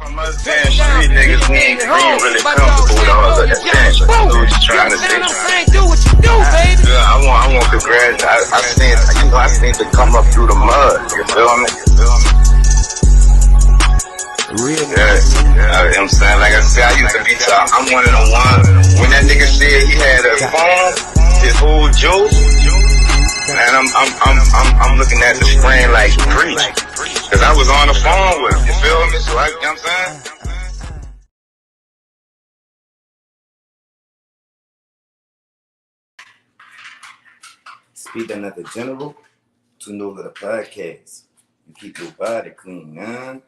My damn street niggas, we ain't really comfortable with all of that damn. I know what you're trying to say. Do what you do, baby. Yeah, I want congrats. I seen to come up through the mud. You feel me? Real. Yeah. I'm saying, like I said, I used to be top. I'm one of the ones. When that nigga said he had a phone, his whole joke, man, I'm looking at the screen like preach. Cause I was on the phone with him, you feel me? So you know what I'm saying? Speaking at the general, to know the podcast. You keep your body clean, man.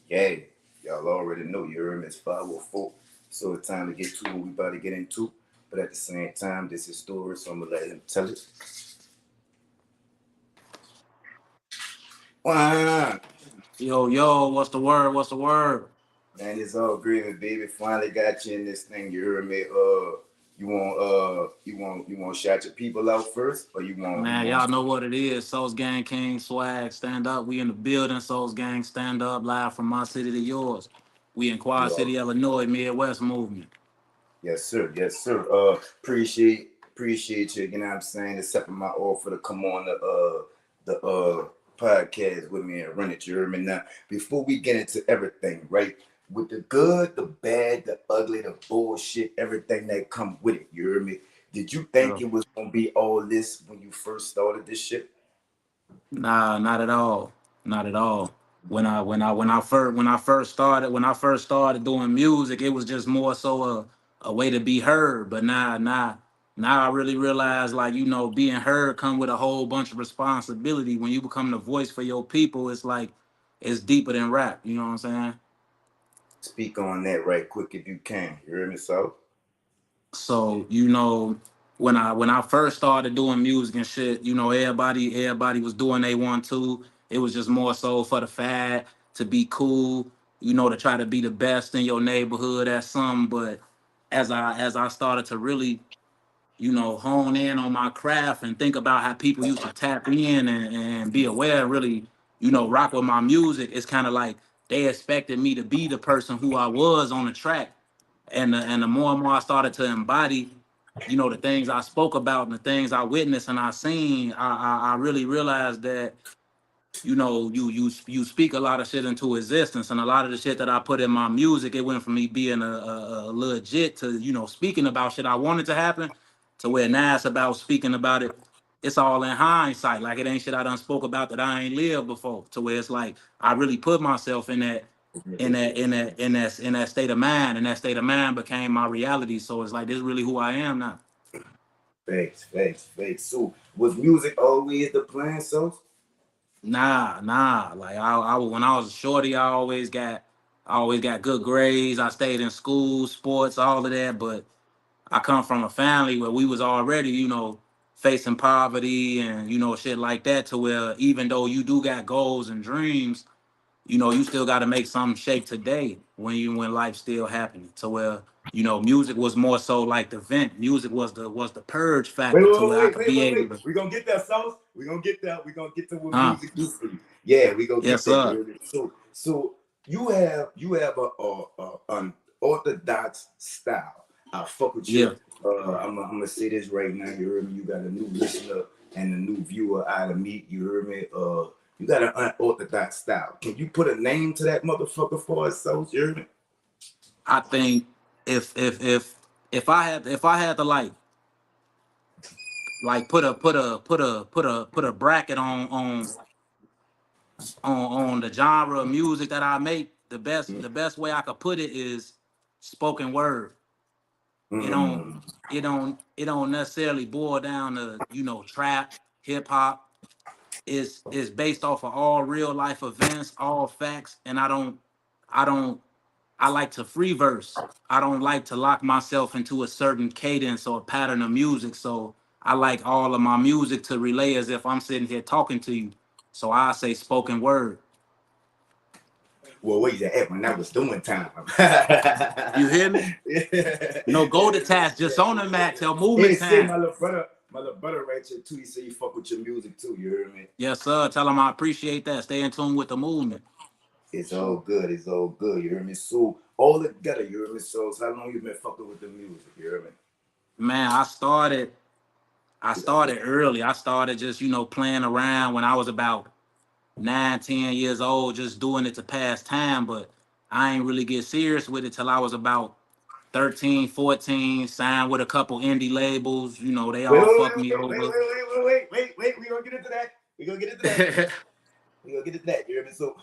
Yeah, y'all already know you heard me. It's 504. So it's time to get to what we about to get into. But at the same time, this is story, so I'm gonna let him tell it. Wow. Yo, what's the word? What's the word? Man, it's all gravy, baby. Finally got you in this thing. You heard me. You want to shout your people out first, or you want? Man, y'all know what it is. SOSGANG King Swag, stand up. We in the building. SOSGANG, stand up. Live from my city to yours. We in Quad City, Illinois, Midwest movement. Yes, sir. Yes, sir. Appreciate you. You know what I'm saying? Accepting my offer to come on the podcast with me and run it. You hear me now? Before we get into everything, right? With the good, the bad, the ugly, the bullshit, everything that come with it. You hear me? Did you think it was gonna be all this when you first started this shit? Nah, not at all. Not at all. When I first started doing music, it was just more so a way to be heard. But now I really realize, like, you know, being heard come with a whole bunch of responsibility. When you become the voice for your people, it's like it's deeper than rap. You know what I'm saying? Speak on that right quick if you can. You hear me, so? So, you know, when I first started doing music and shit, you know, everybody was doing they want to. It was just more so for the fad, to be cool, you know, to try to be the best in your neighborhood at something. But as I started to really, you know, hone in on my craft and think about how people used to tap in and be aware, really, you know, rock with my music, it's kind of like they expected me to be the person who I was on the track. And the more and more I started to embody, you know, the things I spoke about and the things I witnessed and I seen, I really realized that, you know, you speak a lot of shit into existence, and a lot of the shit that I put in my music, it went from me being a legit to, you know, speaking about shit I wanted to happen, to where now it's about speaking about it. It's all in hindsight. Like, it ain't shit I done spoke about that I ain't lived before. To where it's like I really put myself in that state of mind, and that state of mind became my reality. So it's like, this is really who I am now. Facts. So was music always the plan, so? Nah. Like, I when I was a shorty, I always got good grades. I stayed in school, sports, all of that. But I come from a family where we was already, you know, facing poverty and, you know, shit like that. To where even though you do got goals and dreams, you know, you still got to make something shake today when life's still happening. To where, you know, music was more so like the vent. Music was the purge factor, to where I could be able to. We're gonna get that, sauce. We're gonna get that. We're gonna get to what music do for you. Yeah, we gonna get that. So you have a unorthodox style. I fuck with you. Yeah. I'm gonna say this right now. You heard me. You got a new listener and a new viewer out of me. You heard me. You got an unorthodox style. Can you put a name to that motherfucker for us, so you heard me? I think if I had to like put a bracket on the genre of music that I make, the best way I could put it is spoken word. It don't necessarily boil down to, you know, trap, hip hop. Is based off of all real life events, all facts, and I like to free verse. I don't like to lock myself into a certain cadence or pattern of music. So I like all of my music to relay as if I'm sitting here talking to you. So I say spoken word. Well, where you at when that was doing time? You hear me? Yeah. No, go to task, just on the mat, tell movement time. Say my little brother right here too. He say you fuck with your music too. You hear me? Yes, sir. Tell him I appreciate that. Stay in tune with the movement. It's all good. It's all good. You hear me? So all together, you hear me? So how long you been fucking with the music? You hear me? Man, I started early. I started just, playing around when I was about 9, 10 years old, just doing it to pass time. But I ain't really get serious with it till I was about 13, 14, signed with a couple indie labels. They Wait, all wait, fucked wait, me wait, wait, over. wait. We gonna get into that. We gonna get into that. We gonna get into that. You hear me? So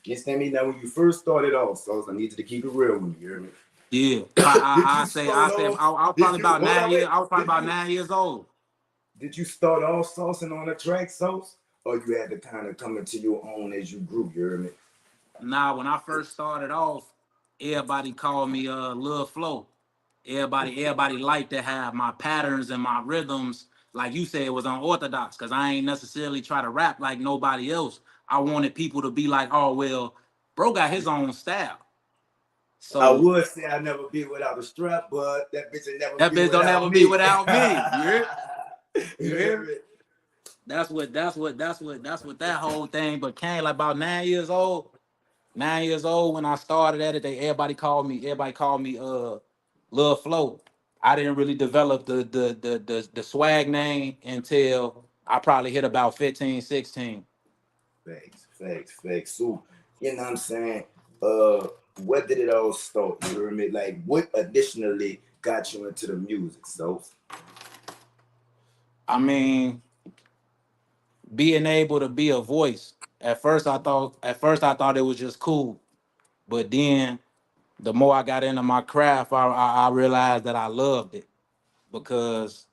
you understand me now? When you first started off, so I need you to keep it real with me. You hear me? Yeah, Did you I start say, off? I was Did probably you about hold on? 9 years. Wait. I was probably about 9 years old. Did you start off saucing on a track sauce, or you had to kind of come into your own as you grew? You hear me? Nah, when I first started off, everybody called me Lil Flo. Everybody liked to have my patterns and my rhythms, like you said, it was unorthodox, because I ain't necessarily try to rap like nobody else. I wanted people to be like, oh well, bro got his own style. I So would say I never be without a strap, but that bitch will never that be bitch don't without ever be me. without me. You hear? You You hear hear? me? That's what that whole thing. But came like about 9 years old. 9 years old when I started at it, everybody called me Lil Flo. I didn't really develop the swag name until I probably hit about 15, 16. Facts. So, you know what I'm saying? Where did it all start? You hear me? Like, what additionally got you into the music? So, I mean, being able to be a voice. At first I thought it was just cool. But then the more I got into my craft, I realized that I loved it because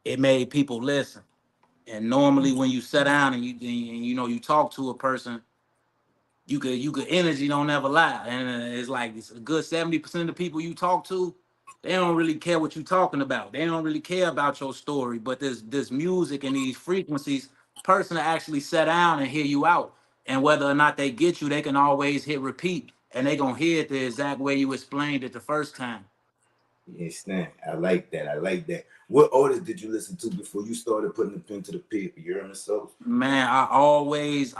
it made people listen. And normally when you sit down and you talk to a person, you could energy don't ever lie. And it's like it's a good 70% of the people you talk to, they don't really care what you're talking about. They don't really care about your story. But this music and these frequencies, person to actually sit down and hear you out. And whether or not they get you, they can always hit repeat and they gonna hear it the exact way you explained it the first time. you understand? I like that. I like that. What artists did you listen to before you started putting the pen to the paper? You hear me? So, Man, I always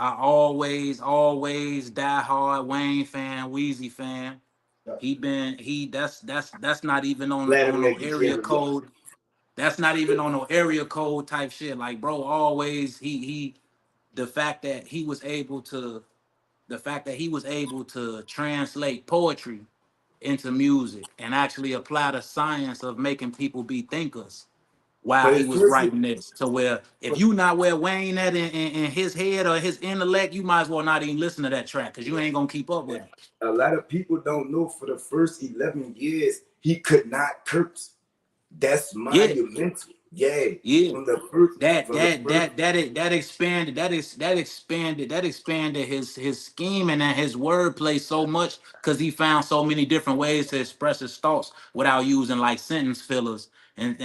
die hard Wayne fan, Wheezy fan. That's not even glad to on no make you area carry up. code. That's not even on no area code type shit. Like bro, always he the fact that he was able to the fact that he was able to translate poetry into music and actually apply the science of making people be thinkers while But he it's was personal. writing this. To where if But you not where Wayne at in his head or his intellect, you might as well not even listen to that track because you ain't gonna keep up with it. a lot of people don't know for the first 11 years, he could not curse. That's Yeah, monumental. Yeah. yeah. From the first, That from the that first. that that that expanded that expanded his scheming and his wordplay so much because he found so many different ways to express his thoughts without using like sentence fillers and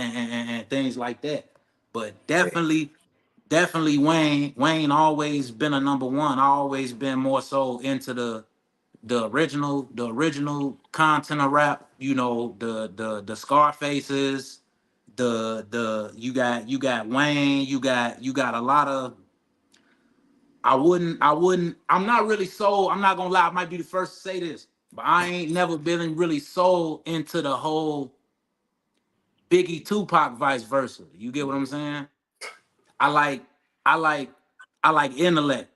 things like that. But definitely Wayne always been a number one. I always been more so into the original content of rap. The Scarfaces, the you got Wayne, you got a lot of. I'm not really sold. I'm not gonna lie. I might be the first to say this, but I ain't never been really sold into the whole Biggie Tupac vice versa. You get what I'm saying? I like I like I like intellect.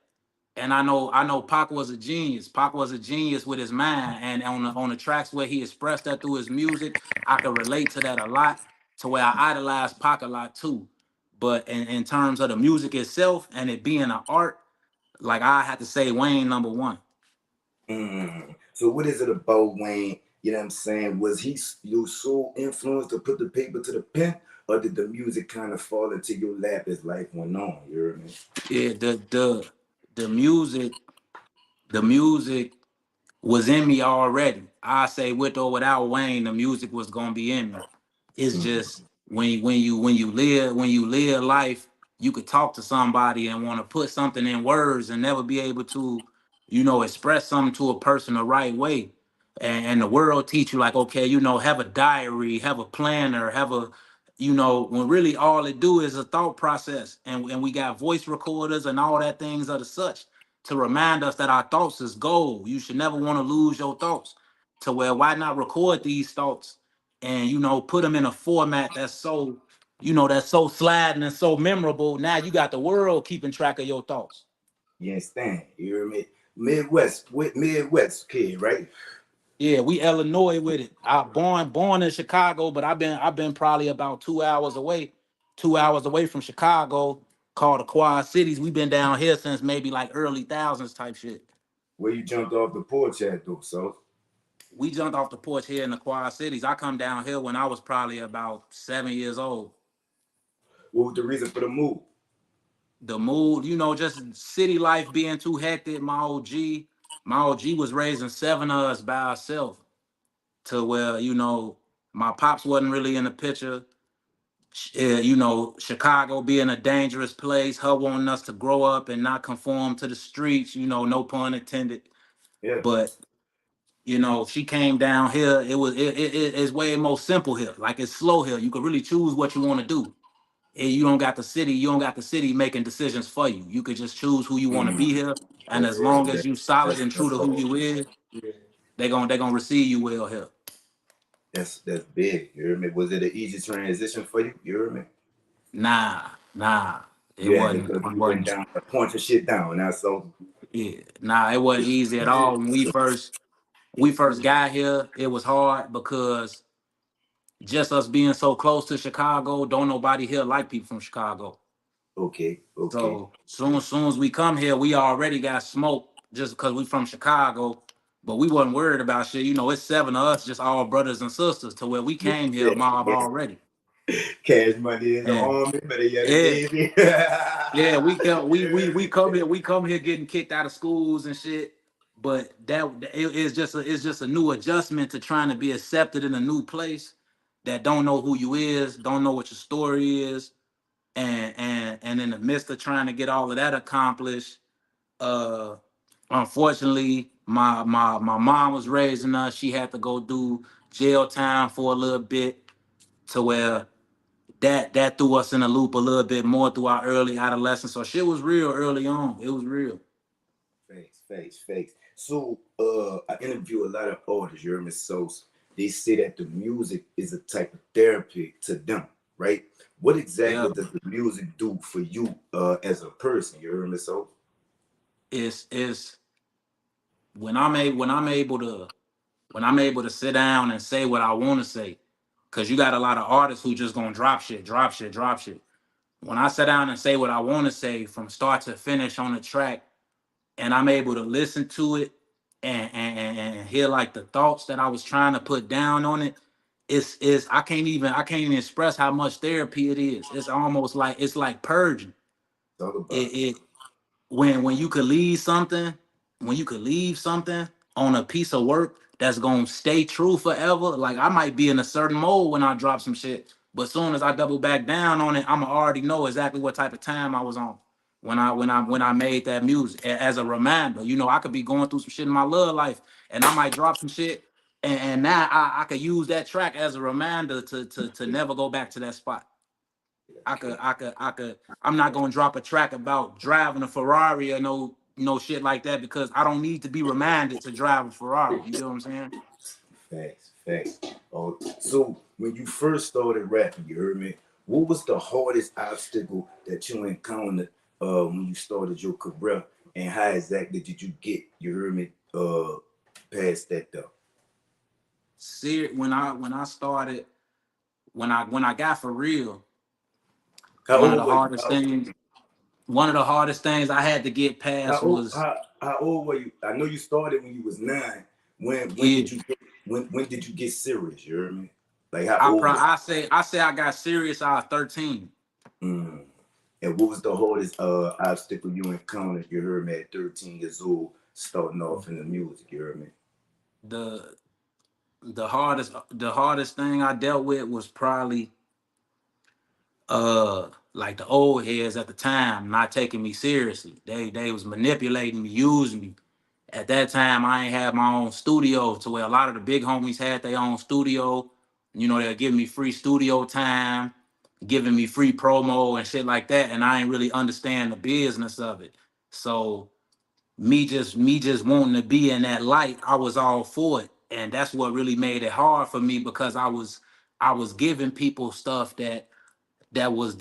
And I know Pac was a genius. Pac was a genius with his mind, and on the tracks where he expressed that through his music, I could relate to that a lot. To where I idolize Pac a lot too. But in terms of the music itself and it being an art, like I had to say Wayne number one. So what is it about Wayne? You know what I'm saying? Was he your sole influence to put the paper to the pen, or did the music kind of fall into your lap as life went on? You hear me? Yeah, the music, the music was in me already. I say with or without Wayne, the music was gonna be in me. It's Mm-hmm. just when you live life, you could talk to somebody and want to put something in words and never be able to, express something to a person the right way. And the world teach you like, okay, have a diary, have a planner, when really all it do is a thought process. And we got voice recorders and all that things of the such. to remind us that our thoughts is gold. You should never want to lose your thoughts. To where why not record these thoughts and put them in a format that's so that's so sliding and so memorable. Now you got the world keeping track of your thoughts. You understand? You hear me? Midwest kid, right? Yeah, we Illinois with it. I born in Chicago, but I've been probably about 2 hours away, 2 hours away from Chicago, called the Quad Cities. We've been down here since maybe like early thousands type shit. Where you jumped off the porch at though, so? We jumped off the porch here in the Quad Cities. I come down here when I was probably about 7 years old. What was the reason for the move? The mood, just city life being too hectic. My OG was raising seven of us by herself, to where my pops wasn't really in the picture. Chicago being a dangerous place, her wanting us to grow up and not conform to the streets. No pun intended. Yeah. But she came down here. It's way more simple here. Like, it's slow here. You can really choose what you want to do. You don't got the city making decisions for you. You could just choose who you want to be here, and as long as you solid and true to who you is, they gonna receive you well here. That's big. You hear me? Was it an easy transition for you? You hear me? Nah. It wasn't. Because you went down, point your shit down. Now, so Yeah, nah, it wasn't easy at all. When we first got here, it was hard because just us being so close to Chicago, don't nobody here like people from Chicago. Okay. So soon as we come here, we already got smoked just because we from Chicago. But we wasn't worried about shit. It's seven of us, just all brothers and sisters, to where we came here mob already. Cash money in the army, but Navy. Yeah, we come here getting kicked out of schools and shit. But it's just a new adjustment to trying to be accepted in a new place that don't know who you is, don't know what your story is. And in the midst of trying to get all of that accomplished, unfortunately, my mom was raising us. She had to go do jail time for a little bit, to where that threw us in a loop a little bit more through our early adolescence. So shit was real early on. It was real. Facts. So I interview a lot of artists, you hear me? So they say that the music is a type of therapy to them, right? What exactly does the music do for you as a person? You hear me? So it's when I'm able to sit down and say what I want to say, because you got a lot of artists who just gonna drop shit. When I sit down and say what I want to say from start to finish on the track, and I'm able to listen to it and hear like the thoughts that I was trying to put down on it, it's I can't even express how much therapy it is. It's almost like it's like purging. Talk about It when you could leave something, on a piece of work that's gonna stay true forever. Like, I might be in a certain mode when I drop some shit, but as soon as I double back down on it, I'ma already know exactly what type of time I was on when I made that music. As a reminder, I could be going through some shit in my love life, and I might drop some shit, and now I could use that track as a reminder to never go back to that spot. I could. I'm not gonna drop a track about driving a Ferrari or no shit like that, because I don't need to be reminded to drive a Ferrari. You get what I'm saying? Facts. So when you first started rapping, you heard me, what was the hardest obstacle that you encountered when you started your career, and how exactly did you get, you heard me, past that though? When I started, when I got for real, How one of old the were you? hardest things I had to get past was. How old were you? I know you started when you was 9. When did you get serious? You heard me? Like, how old? I say I got serious. I was 13. And what was the hardest obstacle you encountered? You heard me, at 13 years old, starting off in the music. You heard me? The hardest thing I dealt with was probably like the old heads at the time not taking me seriously. They was manipulating me, using me. At that time, I ain't had my own studio, to where a lot of the big homies had their own studio. They'll give me free studio time, giving me free promo and shit like that, and I ain't really understand the business of it. So me just wanting to be in that light, I was all for it. And that's what really made it hard for me, because I was giving people stuff that was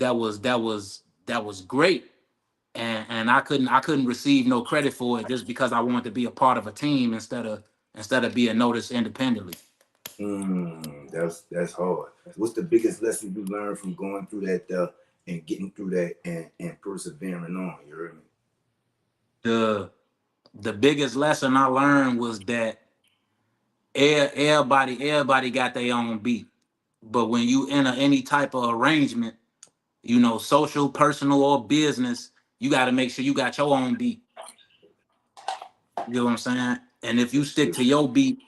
great. And I couldn't receive no credit for it, just because I wanted to be a part of a team instead of being noticed independently. That's hard. What's the biggest lesson you learned from going through that and getting through that and persevering on? You heard me? The biggest lesson I learned was that everybody got their own beat. But when you enter any type of arrangement, social, personal, or business, you got to make sure you got your own beat. You know what I'm saying? And if you stick to your beat,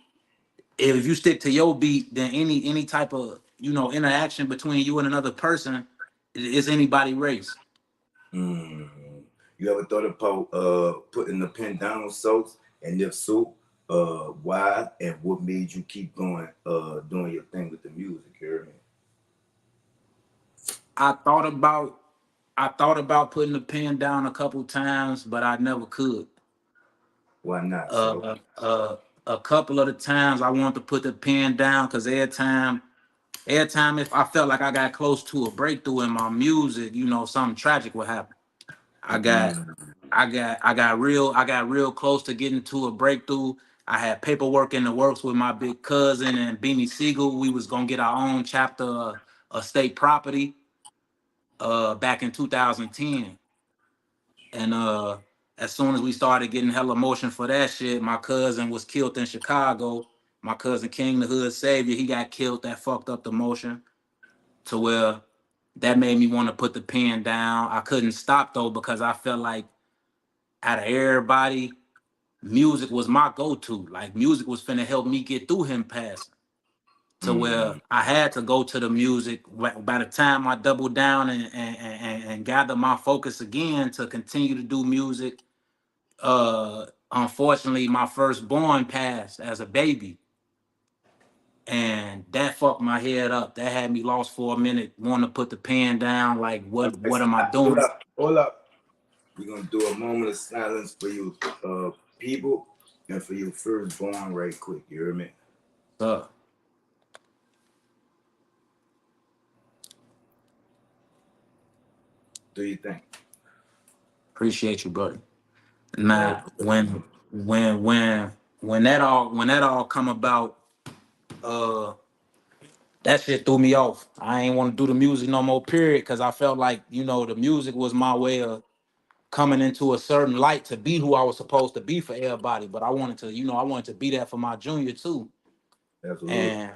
then any type of interaction between you and another person is anybody race. You ever thought about putting the pen down, Sos? And if so, why and what made you keep going doing your thing with the music? You heard me? I thought about putting the pen down a couple times, but I never could. Why not? So A couple of the times I wanted to put the pen down, because every time if I felt like I got close to a breakthrough in my music, something tragic would happen. I got real close to getting to a breakthrough. I had paperwork in the works with my big cousin and Beanie Siegel. We was gonna get our own chapter of state property back in 2010. And as soon as we started getting hella motion for that shit, my cousin was killed in Chicago. My cousin King, the Hood Savior, he got killed. That fucked up the motion to where that made me want to put the pen down. I couldn't stop though, because I felt like out of everybody, music was my go-to. Like, music was finna help me get through him passing. To where I had to go to the music. By the time I doubled down and gathered my focus again to continue to do music, unfortunately, my firstborn passed as a baby. And that fucked my head up. That had me lost for a minute, wanting to put the pen down. Like, what am I doing? Hold up. We're gonna do a moment of silence for you people and for your firstborn right quick. You hear me? Do you think? Appreciate you, buddy. Now, when that all come about, that shit threw me off. I ain't want to do the music no more, period, because I felt like, the music was my way of coming into a certain light to be who I was supposed to be for everybody. But I wanted to be that for my junior too. Absolutely. And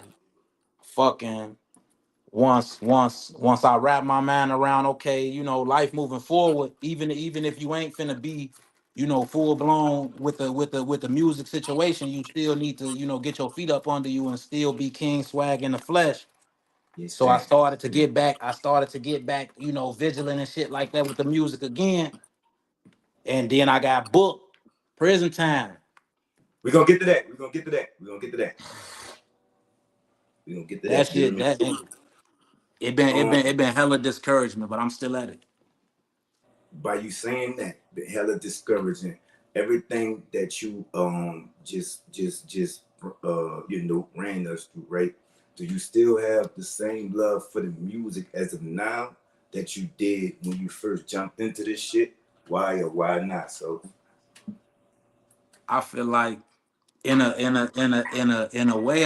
fucking once I wrap my mind around, okay, life moving forward, even if you ain't finna be, full blown with the music situation, you still need to, get your feet up under you and still be King Swag in the flesh. Yes, So I started to get back, vigilant and shit like that with the music again. And then I got booked. Prison time. We're gonna get to that. We're gonna get to That shit, it been hella discouragement, but I'm still at it. By you saying that, the hella discouraging, everything that you just ran us through, right? Do you still have the same love for the music as of now that you did when you first jumped into this shit? Why or why not? So I feel like in a way,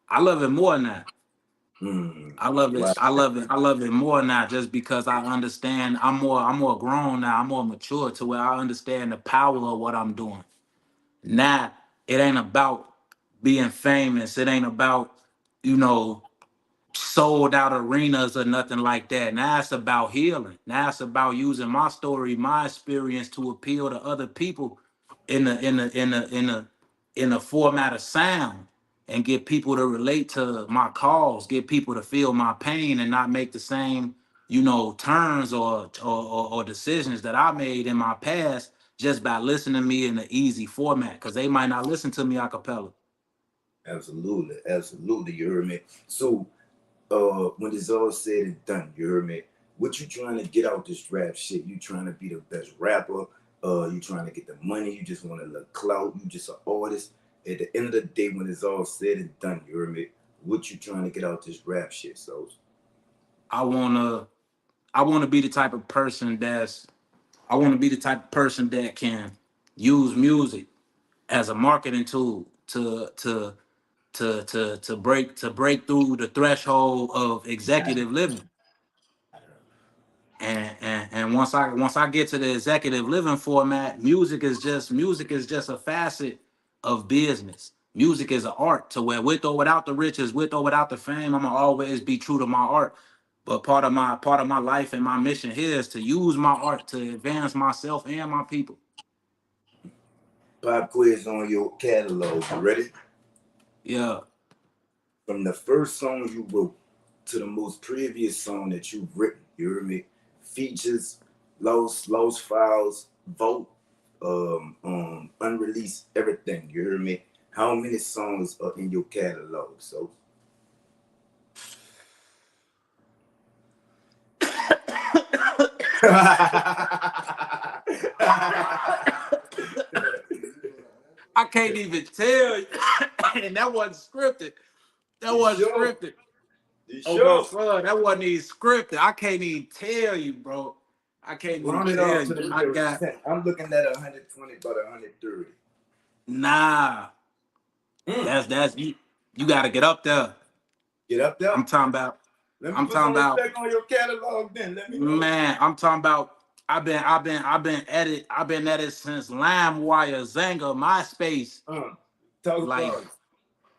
I love it more now. I love it. Wow. I love it more now, just because I understand. I'm more grown now. I'm more mature to where I understand the power of what I'm doing. Now it ain't about being famous. It ain't about, sold out arenas or nothing like that. Now it's about healing. Now it's about using my story, my experience to appeal to other people in a format of sound, and get people to relate to my cause, get people to feel my pain and not make the same, turns or decisions that I made in my past just by listening to me in an easy format, because they might not listen to me a cappella. Absolutely, you heard me. So when it's all said and done, you heard me, what you trying to get out this rap shit? You trying to be the best rapper? You trying to get the money, you just want to look clout, you just an artist. At the end of the day, when it's all said and done, you hear me? What you trying to get out this rap shit, so? I wanna be the type of person that can use music as a marketing tool to break through the threshold of executive living. And once I get to the executive living format, music is just a facet of business. Music is an art to where, with or without the riches, with or without the fame, I'm gonna always be true to my art. But part of my life and my mission here is to use my art to advance myself and my people. Pop quiz on your catalog. You ready? Yeah. From the first song you wrote to the most previous song that you've written, you hear me? Features, lost files, vote, unreleased, everything. You hear me? How many songs are in your catalog? So I can't even tell you. And that wasn't scripted. That wasn't scripted. Oh, my son, that wasn't even scripted. I can't even tell you, bro. I can't even tell you. I'm looking at 120, about 130. Nah. That's you gotta get up there. Get up there? I'm talking about. Let me put some respect on your catalog then. Let me know. Man, I'm talking about. I've been at it since LimeWire, Zanga, MySpace. Talk about it.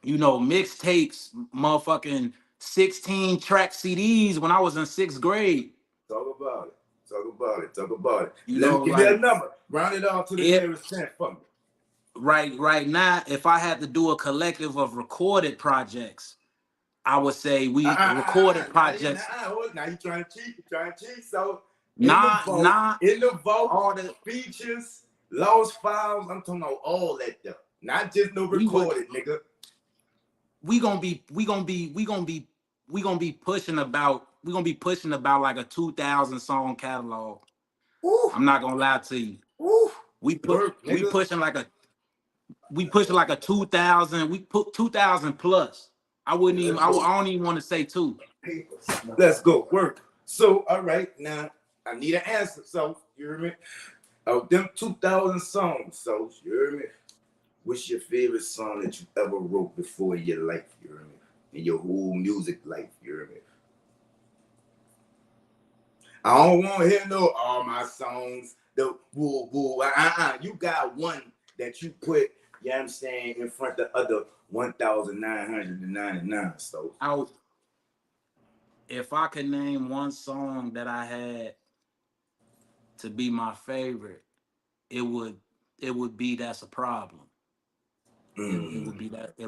You know, mixtapes, motherfucking 16 track CDs when I was in 6th grade. Talk about it. Talk about it. Talk about it. Let me give me a number. Round it off to the nearest 10 for me. Right now, if I had to do a collective of recorded projects, I would say we recorded projects. Now you trying to cheat. So in the vault, all the features, lost files. I'm talking about all that stuff. Not just no recorded, nigga. We gonna be pushing about like a 2,000 song catalog. Ooh. I'm not gonna lie to you. Ooh. We pushing like a 2,000. We put 2,000 plus. I wouldn't even. I don't even want to say 2. Let's go work. So all right, now I need an answer. So you hear me? Of them 2,000 songs, so you hear me? What's your favorite song that you ever wrote before in your life? You hear me? In your whole music life, you hear me? I don't want to hear no all my songs. The woo woo. You got one that you put, you know what I'm saying, in front of the other 1,999. So if I could name one song that I had to be my favorite, it would be That's a Problem. It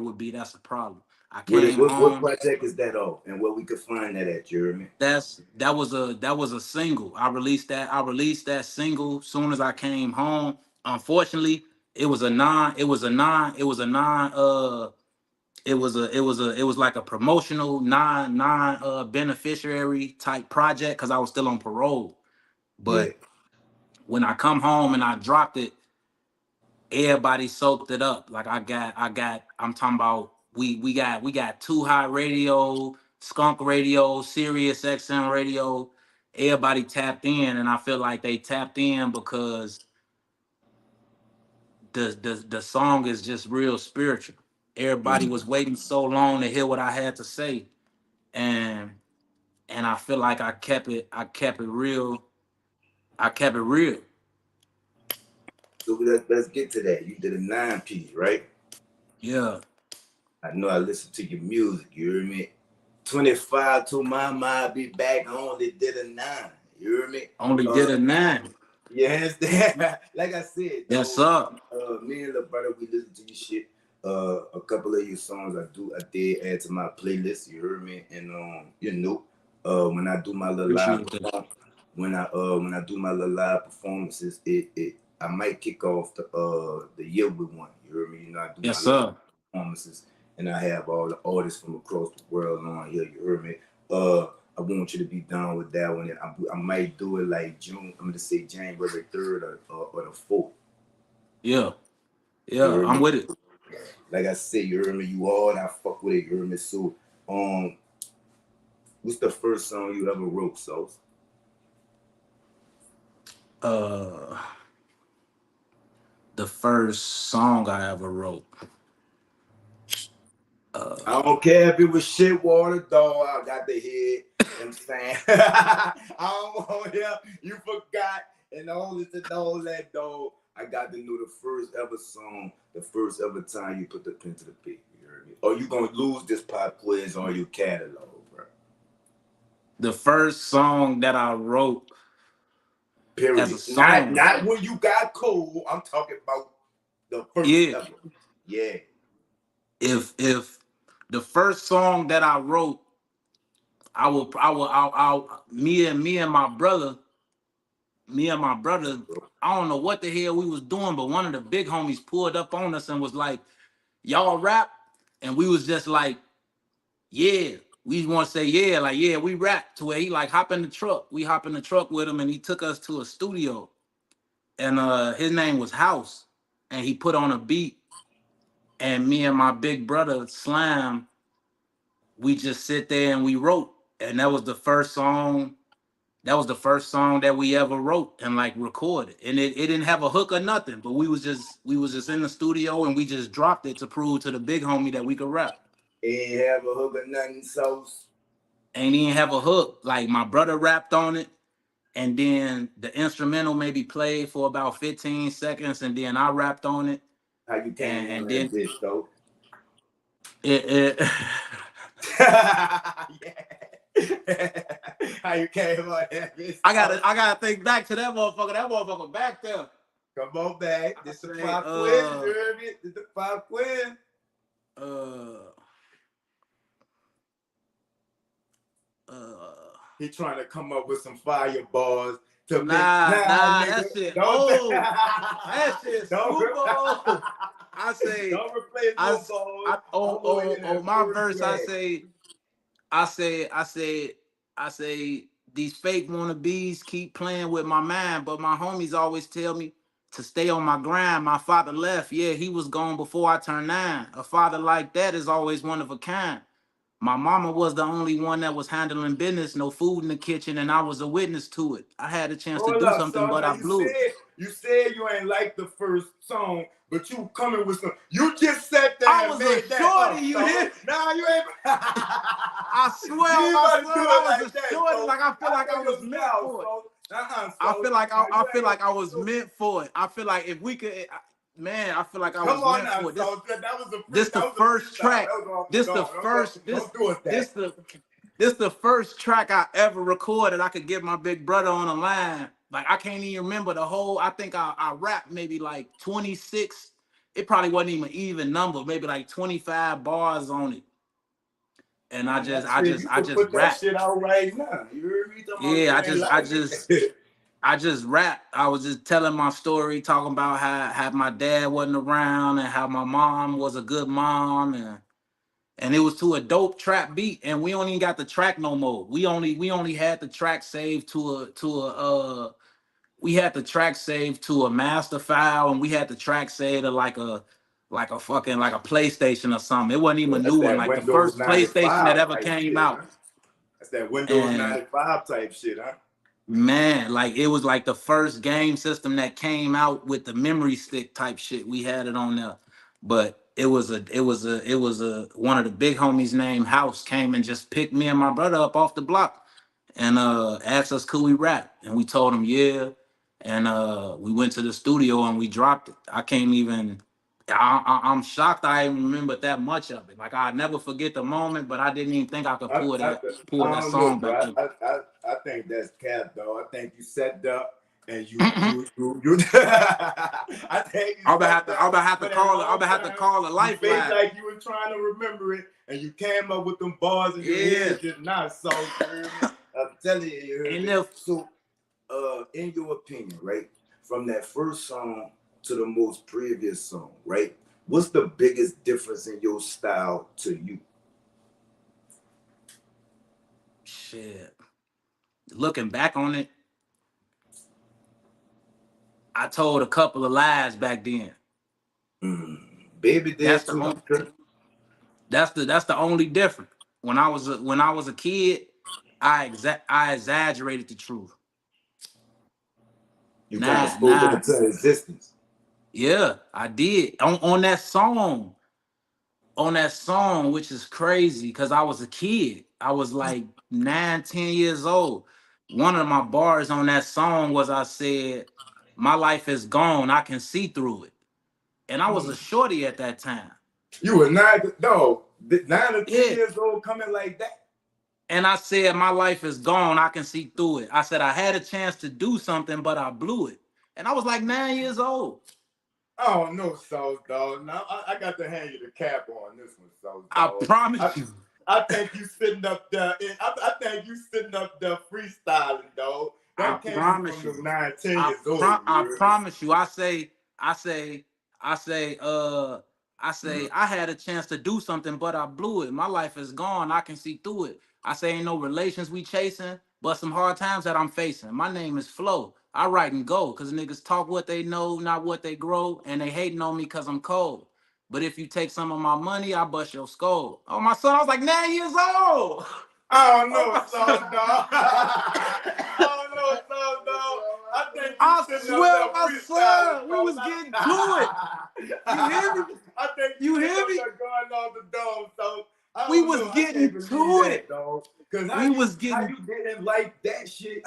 would be That's a Problem. I came home. What project is that on, and where we could find that at, Jeremy? That was a single. I released that single soon as I came home. Unfortunately, it was like a promotional non beneficiary type project because I was still on parole. But when I come home and I dropped it, everybody soaked it up. Like I'm talking about we got Too High Radio, Skunk Radio, Sirius XM Radio. Everybody tapped in, and I feel like they tapped in because the song is just real spiritual. Everybody was waiting so long to hear what I had to say, and I feel like I kept it real. So let's get to that. You did a 9-piece, right? Yeah. I know I listened to your music, you hear me? 25 to my mind, be back. I only did a 9. You hear me? Only did a 9. Yes, like I said. Yes, sir. Me and the brother, we listen to your shit. A couple of your songs I did add to my playlist. You heard me, and you know, when I do my little live performances, I might kick off the year with one. You heard me? You know, I do my performances, and I have all the artists from across the world on here. You heard me? I want you to be done with that one. And I might do it like June. I'm gonna say January 3rd or the 4th. Yeah, I'm with it. Like I said, you heard me. You all, I fuck with it. You heard me. So, what's the first song you ever wrote, Sos? The first song I ever wrote. I don't care if it was shit water, dog. I got the head. You know what I'm saying? I don't want to hear you forgot and all this and all that, dog. I got to know the first ever song, the first ever time you put the pen to the paper. You heard me? Or you gonna lose this pop quiz on your catalog, bro. The first song that I wrote. Period. As a song. Not when you got cold. I'm talking about the first ever. Yeah. If the first song that I wrote, me and my brother, I don't know what the hell we was doing, but one of the big homies pulled up on us and was like, y'all rap? And we was just like, yeah. We want to say, yeah, like, yeah, we rap, to where he like hop in the truck. We hop in the truck with him and he took us to a studio. And his name was House. And he put on a beat. And me and my big brother, Slam, we just sit there and we wrote. And that was the first song. That was the first song that we ever wrote and like recorded. And it didn't have a hook or nothing, but we was just in the studio and we just dropped it to prove to the big homie that we could rap. Ain't have a hook or nothing, Sos. Ain't even have a hook. Like my brother rapped on it, and then the instrumental maybe played for about 15 seconds, and then I rapped on it. How you came on that bitch, though? How you came on that bitch? I gotta think back to that motherfucker. That motherfucker back there. Come on back. This is the pop quiz. You heard me? This is the pop quiz. He trying to come up with some fire bars to that shit old. That shit super old. I say don't replace no balls. My verse, I say these fake wannabes keep playing with my mind, but my homies always tell me to stay on my grind. My father left, yeah, he was gone before I turned 9. A father like that is always one of a kind. My mama was the only one that was handling business, no food in the kitchen, and I was a witness to it. I had a chance to do something, but I blew it. You said you ain't like the first song, but you coming with some. You just sat there and made that shorty, you hear? Nah, you ain't. I swear, I was a shorty. Like I feel like I was meant for it. I feel like I was meant for it. I feel like if we could. Man, I feel like I was meant for it. This the first track. This the first track I ever recorded. I could get my big brother on the line. Like I can't even remember the whole. I think I rapped maybe like 26. It probably wasn't even an even number. Maybe like 25 bars on it. And I just put that shit out right now. You heard me? Yeah, I just rap. I was just telling my story, talking about how my dad wasn't around and how my mom was a good mom, and it was to a dope trap beat, and we don't even got the track no more. We only had the track saved to a master file, and we had the track saved to like a PlayStation or something. It wasn't even a new one, like the first PlayStation that ever came out. That's that Windows 95 type shit, huh? Man, like it was like the first game system that came out with the memory stick type shit. We had it on there, but it was one of the big homies named House came and just picked me and my brother up off the block and asked us could we rap, and we told him yeah, and we went to the studio and we dropped it. I can't even. I'm shocked I even remember that much of it. Like I never forget the moment, but I didn't even think I could pull that song back. I think that's cap, though. I think you set up and you. I think I'm gonna have to call a lifeline. Like you were trying to remember it, and you came up with them bars in your head just not so. I'm telling you. So, in your opinion, right, from that first song to the most previous song, right? What's the biggest difference in your style to you? shit. Looking back on it, I told a couple of lies back then. Baby did too. That's the only difference. When I was a kid, I exaggerated the truth. You kind of spoke it into existence. Yeah, I did. On that song. On that song, which is crazy because I was a kid. I was like 9, 10 years old. One of my bars on that song was I said, "My life is gone. I can see through it." And I was a shorty at that time. You were 9 or 10 years old coming like that? And I said, "My life is gone. I can see through it." I said, I had a chance to do something, but I blew it. And I was like 9 years old. Oh, no, Sauce Dog. Now, I got to hand you the cap on this one, Sauce Dog. I promise you. I think you sitting up there. I think you sitting up there freestyling, dog. That came from those 9, 10 years old. I promise you. I had a chance to do something, but I blew it. My life is gone. I can see through it. I say ain't no relations we chasing, but some hard times that I'm facing. My name is Flo. I write and go, cause niggas talk what they know, not what they grow, and they hating on me cause I'm cold. But if you take some of my money, I bust your skull. Oh, my son, I was like 9 years old. I don't know, Sauce Dog. I don't know, Sauce Dog. I swear, my son, we was getting to it. You hear me? I think you hear me? Going off the dome, so we was getting to it, dog. Cause how you didn't like that shit?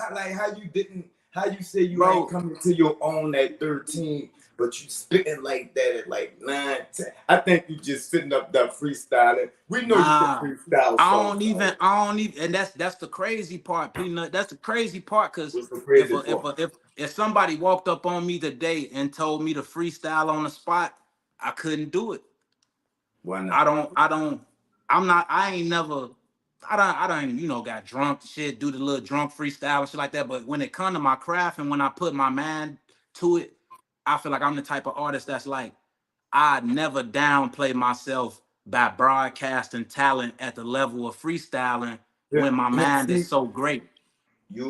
How you say you ain't coming to your own at 13, but you spitting like that at like 9, 10. I think you just sitting up there freestyling. We know you can freestyle. I don't even, and that's the crazy part, Peanut. That's the crazy part, cause if somebody walked up on me today and told me to freestyle on the spot, I couldn't do it. Why not? I ain't never, got drunk shit, do the little drunk freestyle and shit like that. But when it come to my craft and when I put my mind to it, I feel like I'm the type of artist that's like, I never downplay myself by broadcasting talent at the level of freestyling when my mind is so great.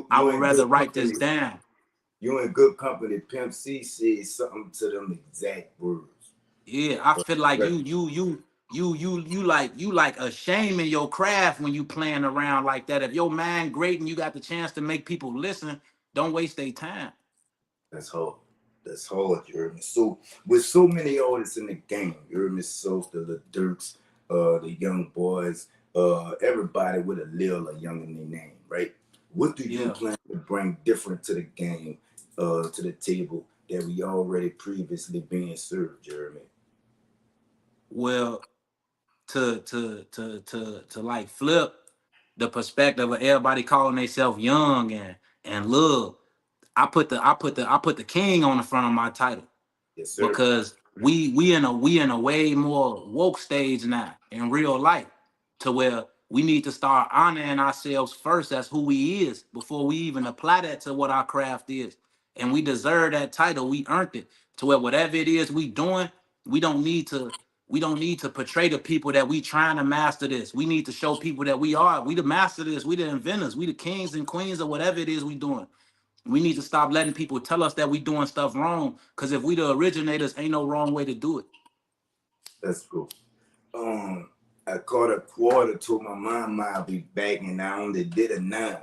I would rather write this down. You in good company. Pimp C said something to them exact words. Yeah, I feel like you like ashaming your craft when you playing around like that. If your mind great and you got the chance to make people listen, don't waste their time. That's hard. That's hard, you heard me. So with so many artists in the game, you heard me, so the Dirks, the young boys, everybody with a Lil or Young in their name, right? What do you plan to bring different to the game, to the table that we already previously being served, Jeremy? Well, to like flip the perspective of everybody calling themselves young and love, I put the king on the front of my title. Yes, sir. Because we in a way more woke stage now in real life, to where we need to start honoring ourselves first as who we is before we even apply that to what our craft is. And we deserve that title. We earned it. To where whatever it is we doing, we don't need to portray the people that we trying to master this. We need to show people that we the master of this. We the inventors. We the kings and queens of whatever it is we doing. We need to stop letting people tell us that we doing stuff wrong. Because if we the originators, ain't no wrong way to do it. That's cool. I caught a quarter to my mom I'll be back, and I only did a 9.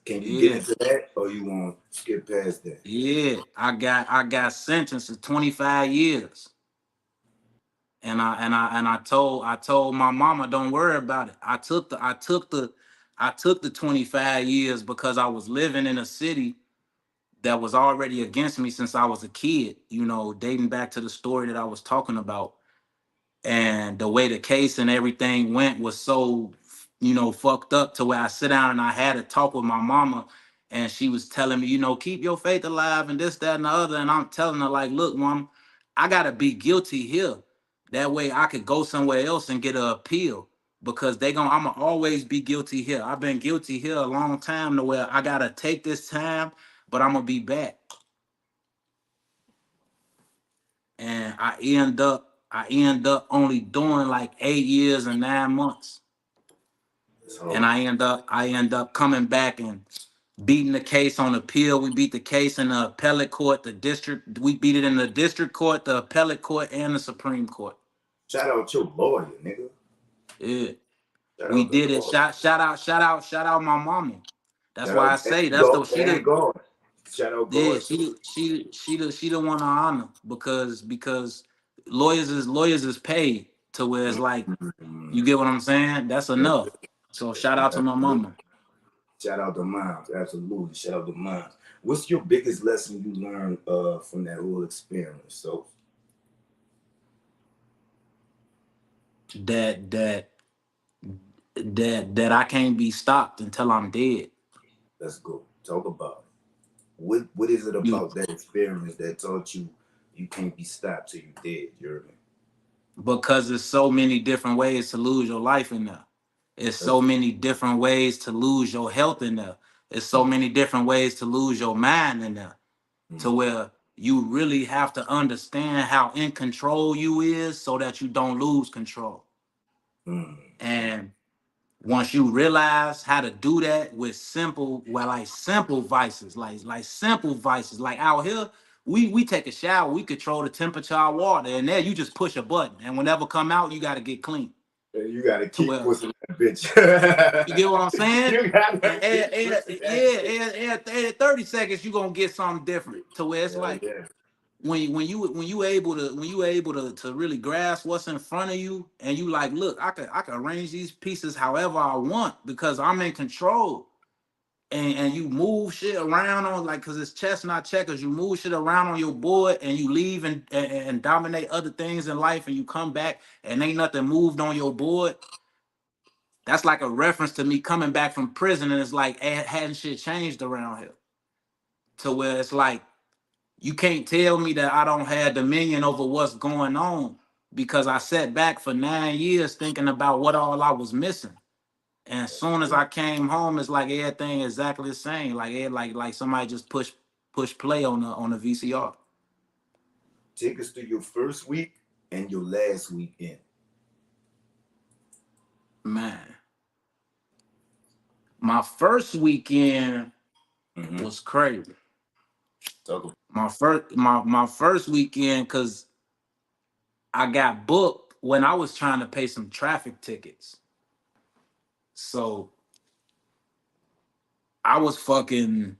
Can you get into that, or you want to skip past that? Yeah, I got sentenced to 25 years. And I told my mama, don't worry about it. I took the 25 years because I was living in a city that was already against me since I was a kid, dating back to the story that I was talking about. And the way the case and everything went was so, fucked up, to where I sit down and I had a talk with my mama, and she was telling me, keep your faith alive and this, that, and the other. And I'm telling her, like, look, mom, I gotta be guilty here. That way I could go somewhere else and get an appeal, because I'ma always be guilty here. I've been guilty here a long time, to where I gotta take this time, but I'm gonna be back. And I end up only doing like 8 years and 9 months. And I end up coming back and beating the case on appeal. We beat the case in the appellate court, the district. We beat it in the district court, the appellate court, and the Supreme Court. Shout out your lawyer, nigga. Yeah, we did it. Shout out my mama. That's why I say that's the she the God. Shout out God. Yeah, she the one I honor because lawyers is paid to where it's like, you get what I'm saying? That's enough. So shout out to my mama. Shout out to moms, absolutely. Shout out to moms. What's your biggest lesson you learned from that whole experience? So that I can't be stopped until I'm dead. Let's go. Talk about it. What is it about that experience that taught you can't be stopped till you're dead? You heard me? Because there's so many different ways to lose your life in there. It's so many different ways to lose your health in there. It's so many different ways to lose your mind in there. To where you really have to understand how in control you is so that you don't lose control. And once you realize how to do that with simple vices, like simple vices, like out here, we take a shower, we control the temperature of water, and there you just push a button, and whenever come out, you got to get clean. You got to keep pushing that bitch. You get what I'm saying? And 30 seconds, you gonna get something different. To where it's like, when you able to really grasp what's in front of you, and you like, look, I can arrange these pieces however I want because I'm in control. And you move shit around on, like, cause it's chess not checkers. You move shit around on your board and you leave and dominate other things in life, and you come back and ain't nothing moved on your board. That's like a reference to me coming back from prison, and it's like, hadn't shit changed around here. To where it's like, you can't tell me that I don't have dominion over what's going on because I sat back for 9 years thinking about what all I was missing. And as soon as I came home, it's like everything exactly the same. Like somebody just push play on the VCR. Take us through your first week and your last weekend. Man, my first weekend was crazy. My first weekend, cause I got booked when I was trying to pay some traffic tickets. So I was fucking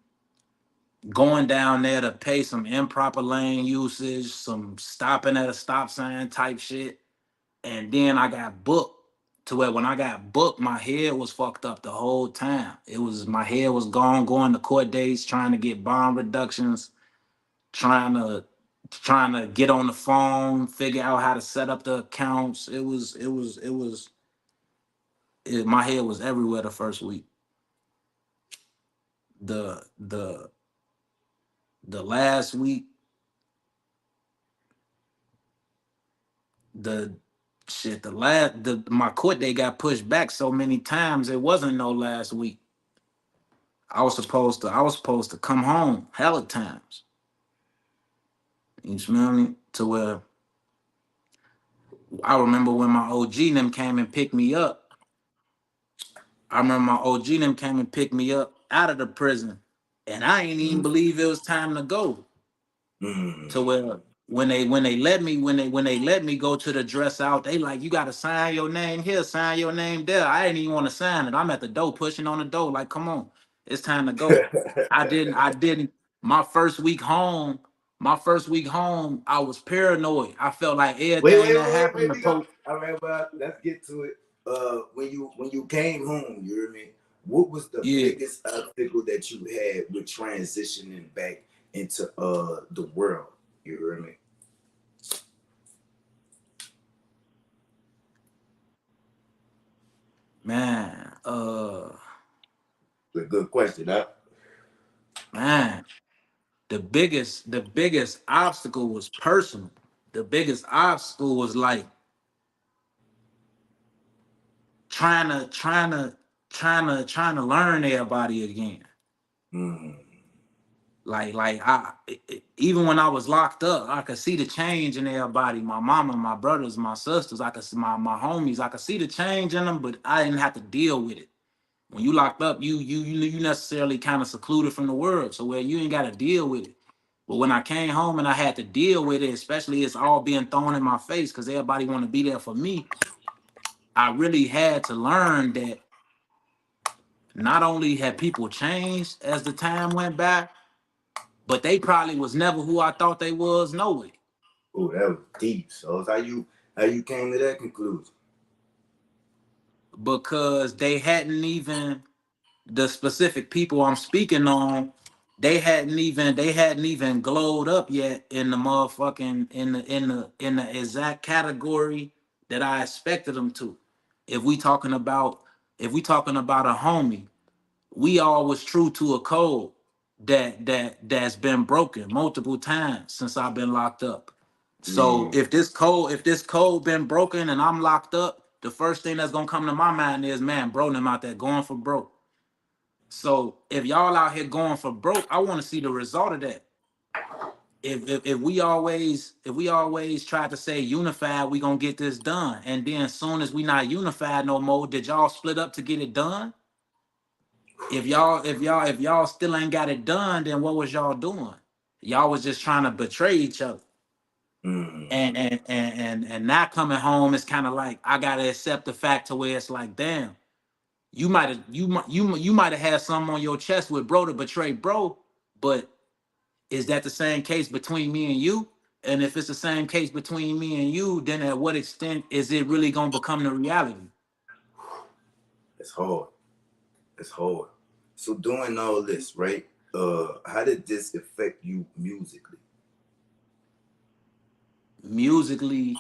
going down there to pay some improper lane usage, some stopping at a stop sign type shit. And then I got booked to where when I got booked, my head was fucked up the whole time. My head was gone, going to court dates, trying to get bond reductions, trying to get on the phone, figure out how to set up the accounts. My head was everywhere the first week. The last week, my court date got pushed back so many times, it wasn't no last week. I was supposed to come home hella times. You smell me? To where I remember when my OG and them came and picked me up. Out of the prison, and I ain't even believe it was time to go. To where when they let me go to the dress out, they like, you gotta sign your name here, sign your name there. I didn't even want to sign it. I'm at the door pushing on the door like, come on, it's time to go. I didn't. My first week home, I was paranoid. I felt like everything that happened. All right, but let's get to it. When you came home, you hear me? What was the biggest obstacle that you had with transitioning back into the world? You hear me? Man, a good question, huh? Man, the biggest obstacle was personal. The biggest obstacle was like trying to learn everybody again. Like even when I was locked up, I could see the change in everybody. My mama, my brothers, my sisters, I could see my homies. I could see the change in them, but I didn't have to deal with it. When you locked up, you necessarily kind of secluded from the world, so where you ain't got to deal with it. But when I came home and I had to deal with it, especially it's all being thrown in my face because everybody want to be there for me, I really had to learn that not only had people changed as the time went by, but they probably was never who I thought they was, no way. Oh, that was deep. So how you came to that conclusion? Because they hadn't even, the specific people I'm speaking on, they hadn't even glowed up yet in the motherfucking in the exact category that I expected them to. If we talking about a homie, we all was true to a code that's been broken multiple times since I've been locked up. So if this code been broken and I'm locked up, the first thing that's gonna come to my mind is, man, bro, them out there going for broke. So if y'all out here going for broke, I want to see the result of that. If we always try to say unified, we gonna get this done, and then as soon as we not unified no more, did y'all split up to get it done? If y'all still ain't got it done, then what was y'all doing? Y'all was just trying to betray each other. Mm-hmm. And not coming home is kind of like I gotta accept the fact to where it's like, damn, you might have had something on your chest with bro to betray bro, but is that the same case between me and you? And if it's the same case between me and you, then at what extent is it really gonna become the reality? It's hard. It's hard. So doing all this, right? How did this affect you musically? Musically,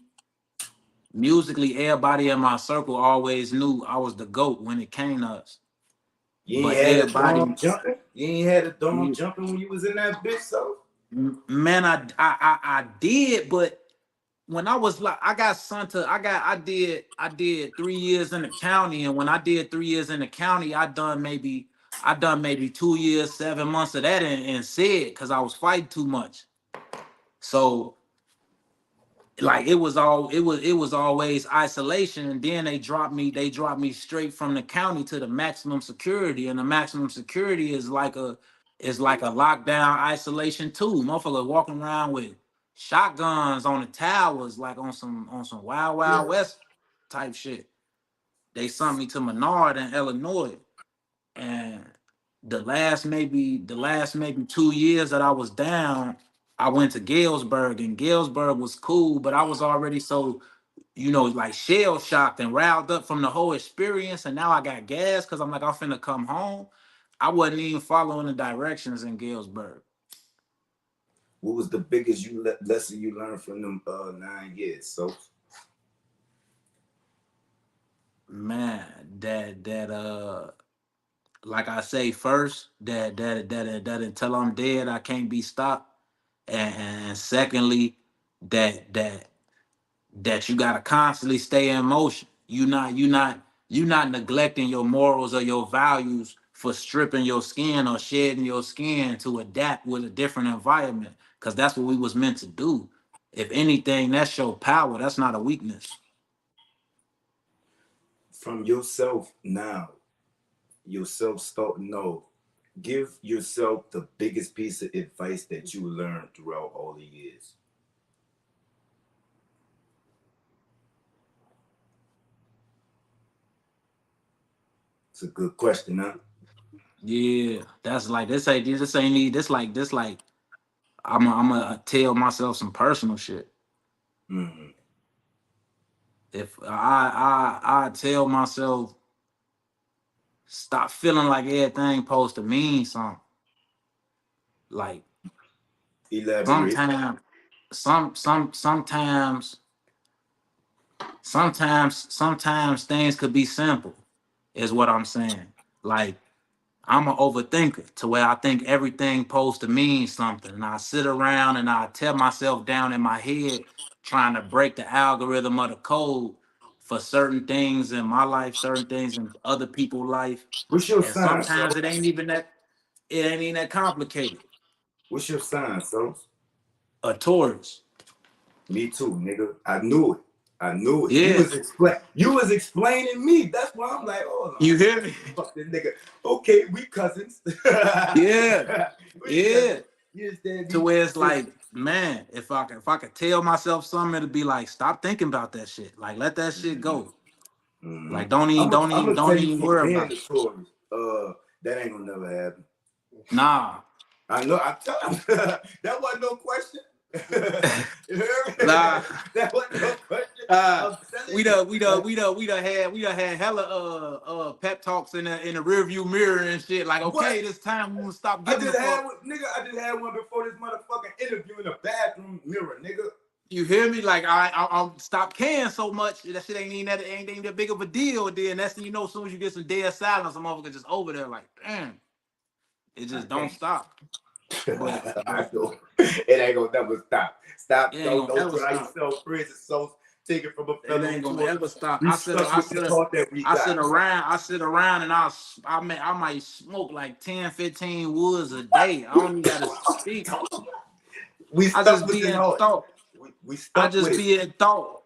everybody in my circle always knew I was the GOAT when it came to us. You ain't But had a dome everybody, jumping? You ain't had a dome jumping when you was in that bitch, so? man, I did, but when I was like, I did 3 years in the county, and when I did 3 years in the county, I done maybe 2 years, 7 months of that and said because I was fighting too much. So like it was always isolation, and then they dropped me straight from the county to the maximum security, and the maximum security is like a lockdown isolation too. Motherfuckers walking around with shotguns on the towers like on some Wild West type shit. They sent me to Menard in Illinois, and the last maybe 2 years that I was down, I went to Galesburg, and Galesburg was cool, but I was already so, like shell shocked and riled up from the whole experience. And now I got gas because I'm like, I'm finna come home. I wasn't even following the directions in Galesburg. What was the biggest lesson you learned from them 9 years? So, Man, like I say, first, that until I'm dead, I can't be stopped. And secondly, that you gotta constantly stay in motion. You not neglecting your morals or your values for stripping your skin or shedding your skin to adapt with a different environment. Cause that's what we was meant to do. If anything, that's your power. That's not a weakness. from yourself now, yourself starting no, give yourself the biggest piece of advice that you learned throughout all the years. It's a good question, huh? Yeah, that's like this. I'm gonna tell myself some personal shit. Mm-hmm. If I tell myself, stop feeling like everything supposed to mean something. Like Elaborate. sometimes, sometimes things could be simple, is what I'm saying. Like I'm an overthinker to where I think everything supposed to mean something, and I sit around and I tear myself down in my head trying to break the algorithm of the code for certain things in my life, certain things in other people's life, What's your and sign, so? sometimes it ain't even that complicated. What's your sign, so? A Taurus. Me too, nigga. I knew it. I knew it. Yeah. You was explaining me. That's why I'm like, oh no. You hear me? Fuck this nigga. Okay, we cousins. Yeah. Yeah. Cousins. To where it's like, man, if I could tell myself something, it'd be like, stop thinking about that shit. Like, let that shit go. Like, don't even worry about it. Stories. That ain't gonna never happen. Nah. I know. I tell you, that wasn't no question. Nah. That wasn't no question. We done had hella pep talks in the rearview mirror and shit. Like, okay, this time we gonna stop giving a fuck. I just had one before this motherfucking interview in the bathroom mirror, nigga. You hear me? Like I'll stop caring so much. That shit ain't that big of a deal. Then that's when you know, as soon as you get some dead silence, some motherfucker just over there like, damn. It just don't stop. But it ain't gonna never stop. Stop. Don't try yourself prison. So take it from a fellow. It ain't gonna ever stop. I sit around and I might smoke like 10, 15 woods a day. I don't even gotta speak. I just be in thought. I just be in thought.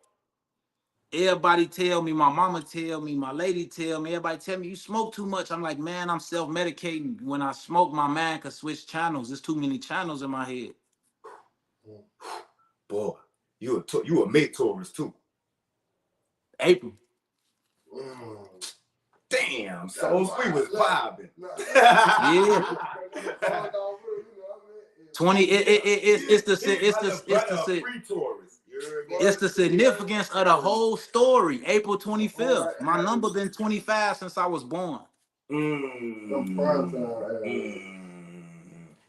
Everybody tell me, my mama tell me, my lady tell me, everybody tell me, you smoke too much. I'm like, man, I'm self-medicating. When I smoke, my mind can switch channels. There's too many channels in my head. Boy, you a May Taurus too. April. Damn, so we was vibing. Yeah. 20. It's the significance of the whole story. April 25th. My number been 25 since I was born.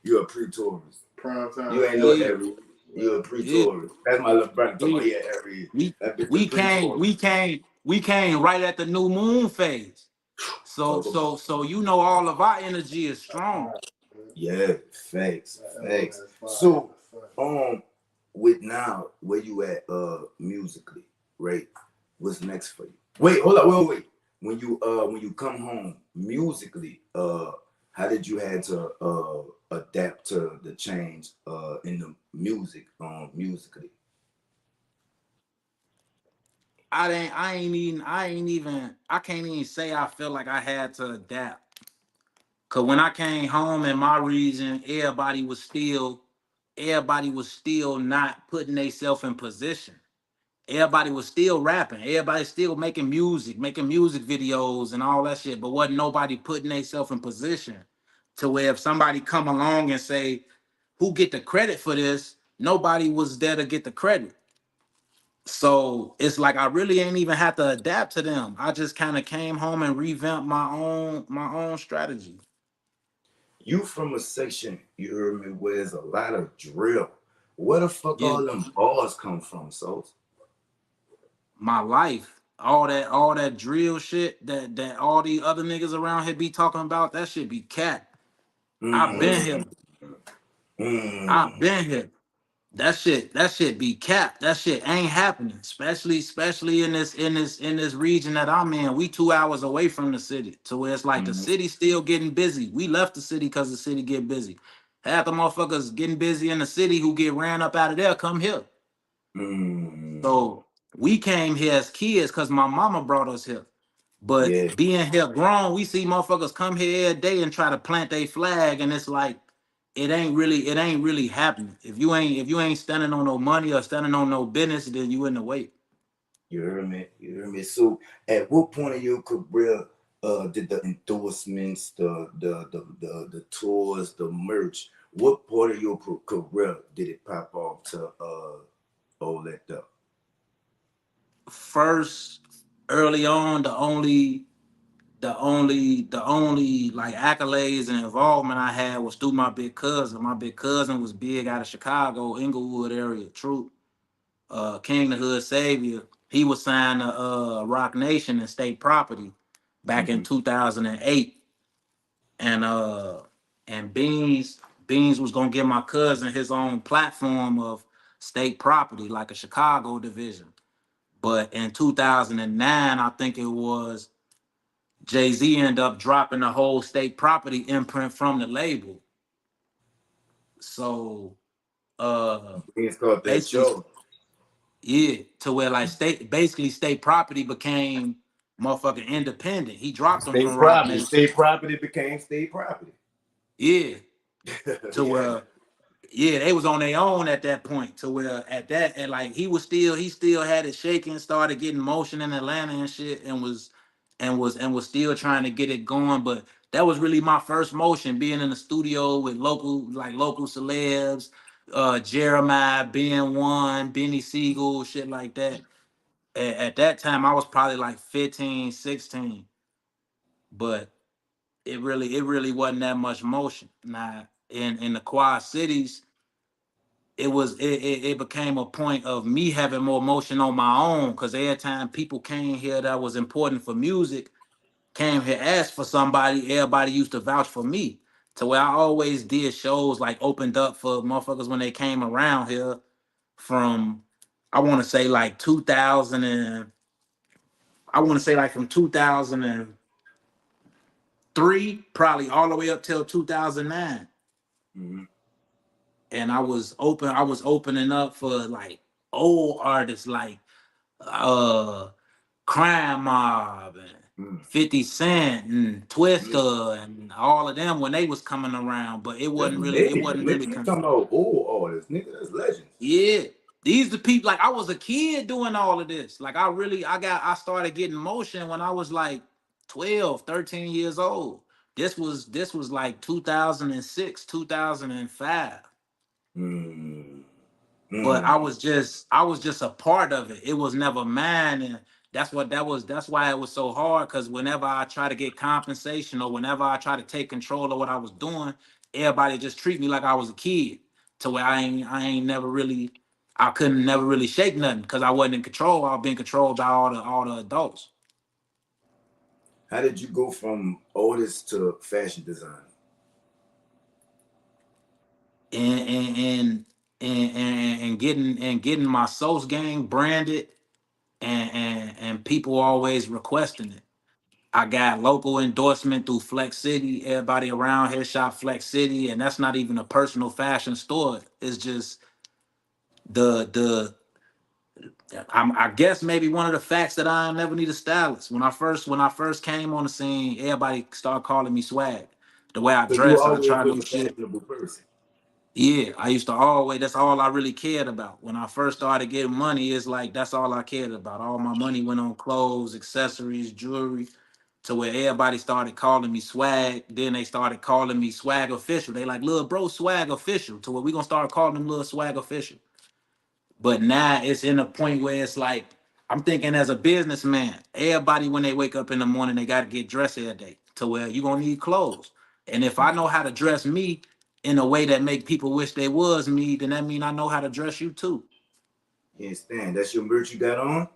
You're a pre-Taurus. Prime time. You ain't no every. You're a pre-Taurus. That's my little brother. We came right at the new moon phase. So you know all of our energy is strong. Yeah, facts. So with now where you at musically, right? What's next for you? Wait. When you come home musically, how did you had to adapt to the change in the music musically? I can't even say I feel like I had to adapt. Cause when I came home in my region, everybody was still not putting themselves in position. Everybody was still rapping. Everybody still making music videos and all that shit. But wasn't nobody putting themselves in position to where if somebody come along and say, who get the credit for this? Nobody was there to get the credit. So it's like I really ain't even have to adapt to them. I just kind of came home and revamped my own strategy. You from a section, you heard me, where there's a lot of drill. Where the fuck all them bars come from, Sos? My life, all that drill shit that all the other niggas around here be talking about, that shit be cat. I've been here. I've been here. That shit be capped. That shit ain't happening. Especially in this region that I'm in. We 2 hours away from the city. To where it's like the city still getting busy. We left the city because the city get busy. Half the motherfuckers getting busy in the city who get ran up out of there come here. So we came here as kids because my mama brought us here. But being here grown, we see motherfuckers come here every day and try to plant their flag, and it's like it ain't really happening. If you ain't standing on no money or standing on no business, then you in the way. You heard me. So at what point in your career did the endorsements, the tours, the merch, what part of your career did it pop off to all that stuff? First, early on, the only like accolades and involvement I had was through my big cousin. My big cousin was big out of Chicago, Inglewood area. True, King the Hood Savior. He was signed to Rock Nation and State Property back in 2008, and Beans was gonna give my cousin his own platform of State Property, like a Chicago division. But in 2009, I think it was, Jay-Z ended up dropping the whole State Property imprint from the label. So it's called that show. Yeah, to where like state property became motherfucking independent. He dropped them from Rock Nation. State property became state property. Yeah, to Yeah. where yeah, they was on their own at that point. To where at that and like he still had it shaking, started getting motion in Atlanta and shit, and was still trying to get it going. But that was really my first motion, being in the studio with local celebs, Jeremiah, Ben One, Benny Siegel, shit like that. At that time I was probably like 15, 16, but it really wasn't that much motion. Now in the Quad Cities, it became a point of me having more motion on my own, because every time people came here that was important for music, came here asked for somebody, everybody used to vouch for me. To where I always did shows, like opened up for motherfuckers when they came around here from, I want to say like 2000 and I want to say like from 2003 probably all the way up till 2009. Mm-hmm. And I was opening up for like old artists like uh Crime Mob and 50 Cent and Twista and all of them when they was coming around, but it wasn't really Nigga, you talking about old artists, nigga, that's legends. yeah. These the people, like I was a kid doing all of this. Like I started getting motion when I was like 12, 13 years old. This was like 2006, 2005. Mm. But Mm. I was just a part of it. It was never mine, and that's why it was so hard. Because whenever I try to get compensation or whenever I try to take control of what I was doing, everybody just treat me like I was a kid. To where I ain't never really, I couldn't never really shake nothing because I wasn't in control. I was being controlled by all the adults. How did you go from artist to fashion designer? And getting my SOSGANG branded, and people always requesting it. I got local endorsement through Flex City. Everybody around here shop Flex City, and that's not even a personal fashion store. It's just the I guess maybe one of the facts that I never need a stylist. When I first came on the scene, everybody started calling me swag. The way I So you dress, I always try was new a shit. fashionable person. Yeah, I used to always, that's all I really cared about. When I first started getting money, it's like that's all I cared about. All my money went on clothes, accessories, jewelry, to where everybody started calling me swag. Then they started calling me swag official. They like, little bro, swag official. To where we gonna start calling them little swag official. But now it's in a point where it's like, I'm thinking as a businessman, everybody when they wake up in the morning, they gotta get dressed every day. To where you gonna need clothes. And if I know how to dress me in a way that make people wish they was me, then that mean I know how to dress you too. You understand? That's your merch you got on?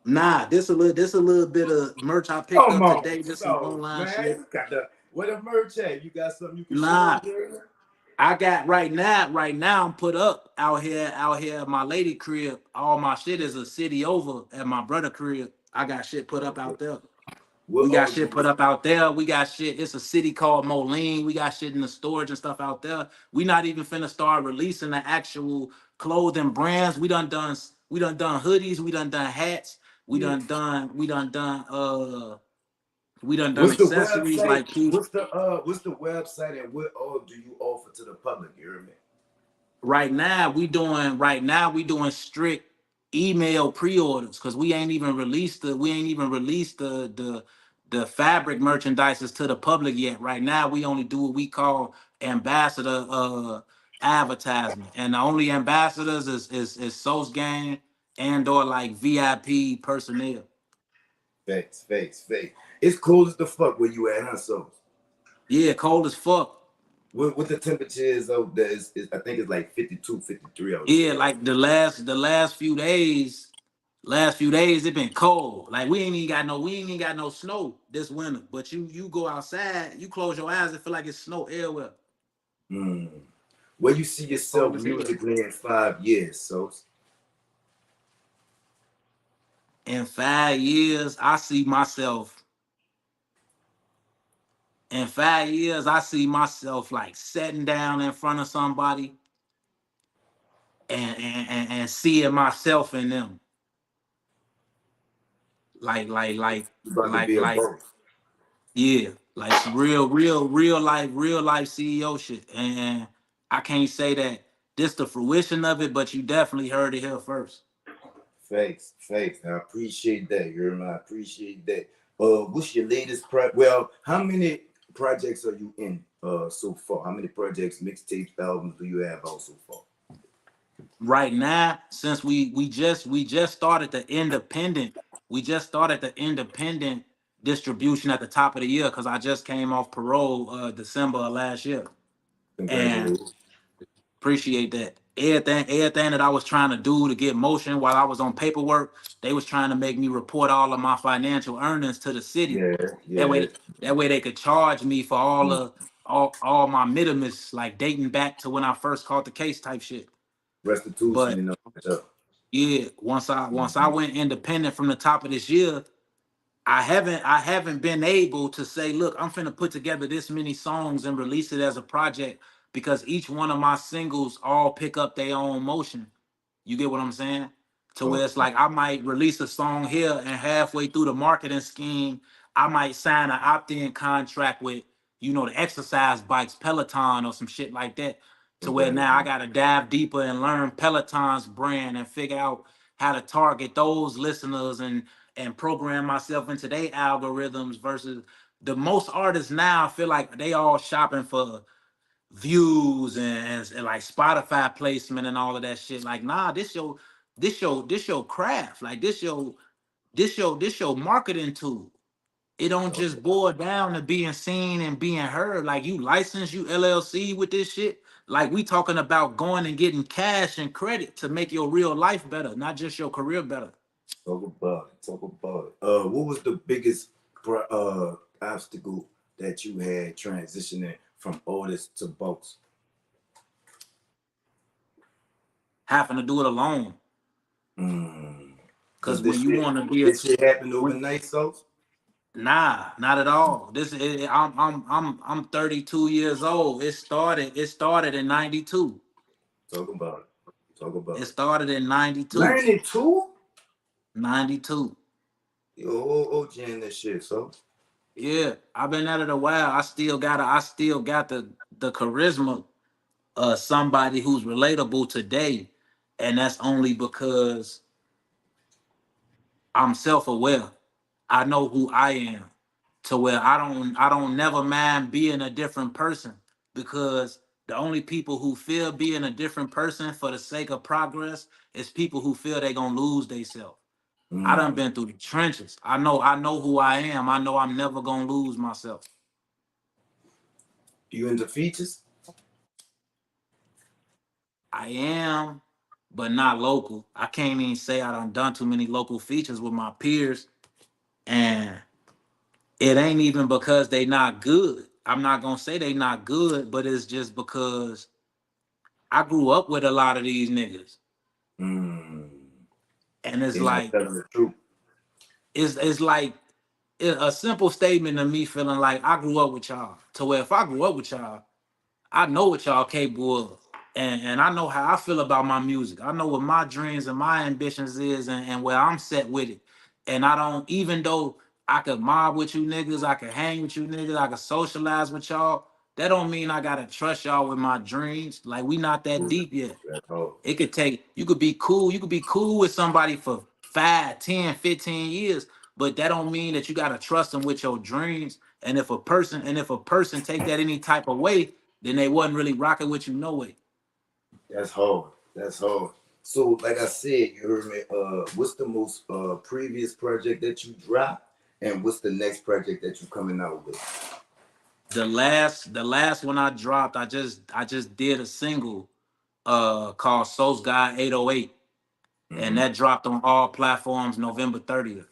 Nah, this a little bit of merch I picked Come up on, today. Just some so online man, shit. you got the where the merch at? You got something you can show Nah, us there? I got right now I'm put up out here at my lady crib. All my shit is a city over at my brother crib. I got shit put up Okay. out there. What We got all shit you put up out there. We got shit. It's a city called Moline. We got shit in the storage and stuff out there. We not even finna start releasing the actual clothing brands. We done done hoodies. We done hats. We yeah. done done we done done we done done What's the accessories website? like keys. What's the website and what all do you offer to the public? You hear me? Right now we doing strict email pre-orders because we ain't even released the fabric merchandises to the public yet. Right now we only do what we call ambassador advertisement, and the only ambassadors is SOSGANG and or like VIP personnel. Facts. It's cold as the fuck where you at, huh? So Yeah, cold as fuck. what the temperature is over there is I think it's like 52, 53 Yeah, outside. like the last few days it been cold. Like we ain't even got no snow this winter. But you go outside, you close your eyes, it feel like it's snow everywhere. Mm. Where you see yourself Cold as hell. musically in 5 years, so In 5 years, I see myself like sitting down in front of somebody and seeing myself in them. Like like like You about to like be a like boss. yeah, like some real life CEO shit. And I can't say that this the fruition of it, but you definitely heard it here first. Thanks. I appreciate that. You heard me? I appreciate that. What's your latest how many projects are you in so far? How many projects, mixtapes, albums do you have out so far? Right now, since we just started the independent, distribution at the top of the year because I just came off parole December of last year. And Congratulations. appreciate that. Everything that I was trying to do to get motion while I was on paperwork, they was trying to make me report all of my financial earnings to the city. Yeah, That yeah. way, they could charge me for all my minimus, like dating back to when I first caught the case type shit. Restitution But and all that stuff. yeah, once I went independent from the top of this year, I haven't been able to say, look, I'm finna put together this many songs and release it as a project because each one of my singles all pick up their own motion. You get what I'm saying? To where it's Okay. like I might release a song here and halfway through the marketing scheme, I might sign an opt-in contract with, the exercise bikes, Peloton or some shit like that. To where now I Congratulations. gotta dive deeper and learn Peloton's brand and figure out how to target those listeners and program myself into their algorithms versus the most artists now I feel like they all shopping for views and like Spotify placement and all of that shit. Like, nah, this your craft. Like this your marketing tool. It don't just boil down to being seen and being heard. Like you license, you LLC with this shit. Like we talking about going and getting cash and credit to make your real life better, not just your career better. Talk about it. Talk about it. What was the biggest obstacle that you had transitioning from artist to boss? Having to do it alone. Does Cause when you want to be this shit happen overnight, so? Nah, not at all. I'm 32 years old. It started in 92. Talk about it. Talk about It it. started in 92. 92? 92. Yo, OG in this shit, so. Yeah, I've been at it a while. I still got the charisma of somebody who's relatable today. And that's only because I'm self-aware. I know who I am to where I don't never mind being a different person because the only people who feel being a different person for the sake of progress is people who feel they gonna lose themselves. I done been through the trenches. I know who I am. I know I'm never gonna lose myself. You into features? I am, but not local. I can't even say I done too many local features with my peers. And it ain't even because they not good. I'm not gonna say they not good, but it's just because I grew up with a lot of these niggas, Mm. and it's They not like telling the truth. it's like a simple statement to me feeling like I grew up with y'all. To where if I grew up with y'all, I know what y'all capable of, and I know how I feel about my music. I know what my dreams and my ambitions is, and where I'm set with it. And I don't, even though I could mob with you niggas, I could hang with you niggas, I could socialize with y'all. That don't mean I gotta trust y'all with my dreams. Like we not that deep yet. That's all. It could take, you could be cool with somebody for 5, 10, 15 years, but that don't mean that you gotta trust them with your dreams. And if a person take that any type of way, then they wasn't really rocking with you no way. That's hard. That's hard. So, like I said, you heard me. What's the most previous project that you dropped, and what's the next project that you coming out with? The last one I dropped, I just did a single called SOSGANG 808, and that dropped on all platforms November 30th.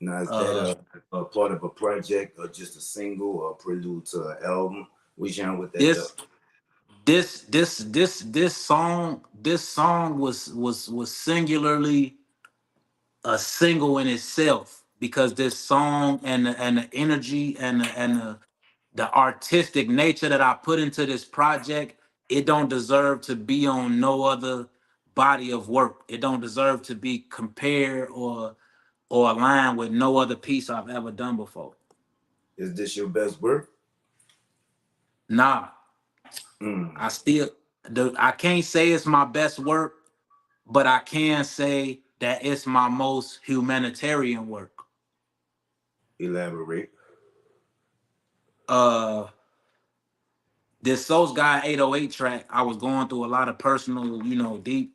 Now, is that Uh a part of a project or just a single or a prelude to an album? Which genre with that this though? this song was singularly a single in itself because this song and the energy and the artistic nature that I put into this project it don't deserve to be on no other body of work. It don't deserve to be compared or aligned with no other piece I've ever done before. Is this your best work? Nah, I still I can't say it's my best work, but I can say that it's my most humanitarian work. Elaborate. This SOSGANG 808 track, I was going through a lot of personal, deep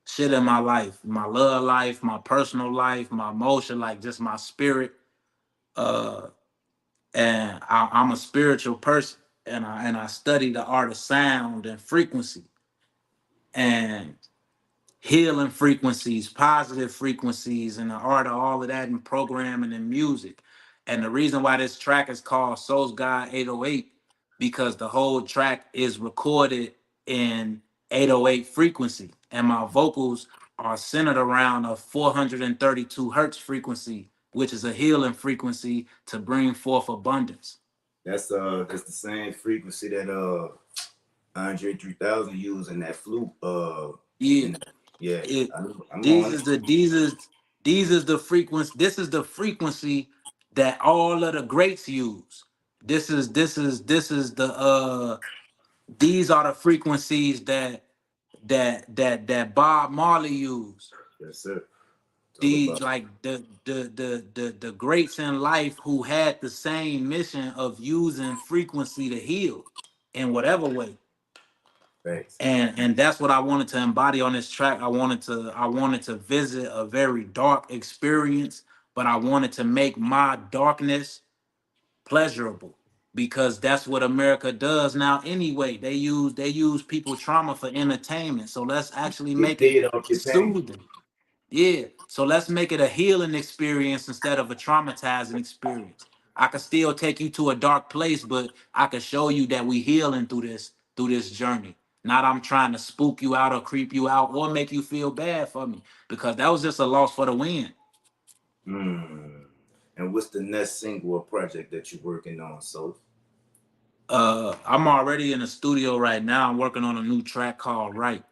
shit in my life, my love life, my personal life, my emotion, like just my spirit. Uh, and I'm a spiritual person, and I study the art of sound and frequency and healing frequencies, positive frequencies, and the art of all of that in programming and music. And the reason why this track is called SOSGANG 808 because the whole track is recorded in 808 frequency, and my vocals are centered around a 432 hertz frequency, which is a healing frequency to bring forth abundance. That's the same frequency that Andre 3000 used in that flute. Yeah. Yeah. I'm These on is the frequency. This is the frequency that all of the greats use. This is the these are the frequencies that Bob Marley used. Yes, sir. These like the greats in life who had the same mission of using frequency to heal in whatever way. Thanks. And that's what I wanted to embody on this track. I wanted to visit a very dark experience, but I wanted to make my darkness pleasurable because that's what America does now anyway. They use people trauma for entertainment. So let's actually Get make it paid off your pain. soothing. Yeah. So let's make it a healing experience instead of a traumatizing experience. I could still take you to a dark place, but I could show you that we healing through this journey. Not I'm trying to spook you out or creep you out or make you feel bad for me because that was just a loss for the win. And what's the next single or project that you're working on, so? I'm already in the studio right now. I'm working on a new track called Right.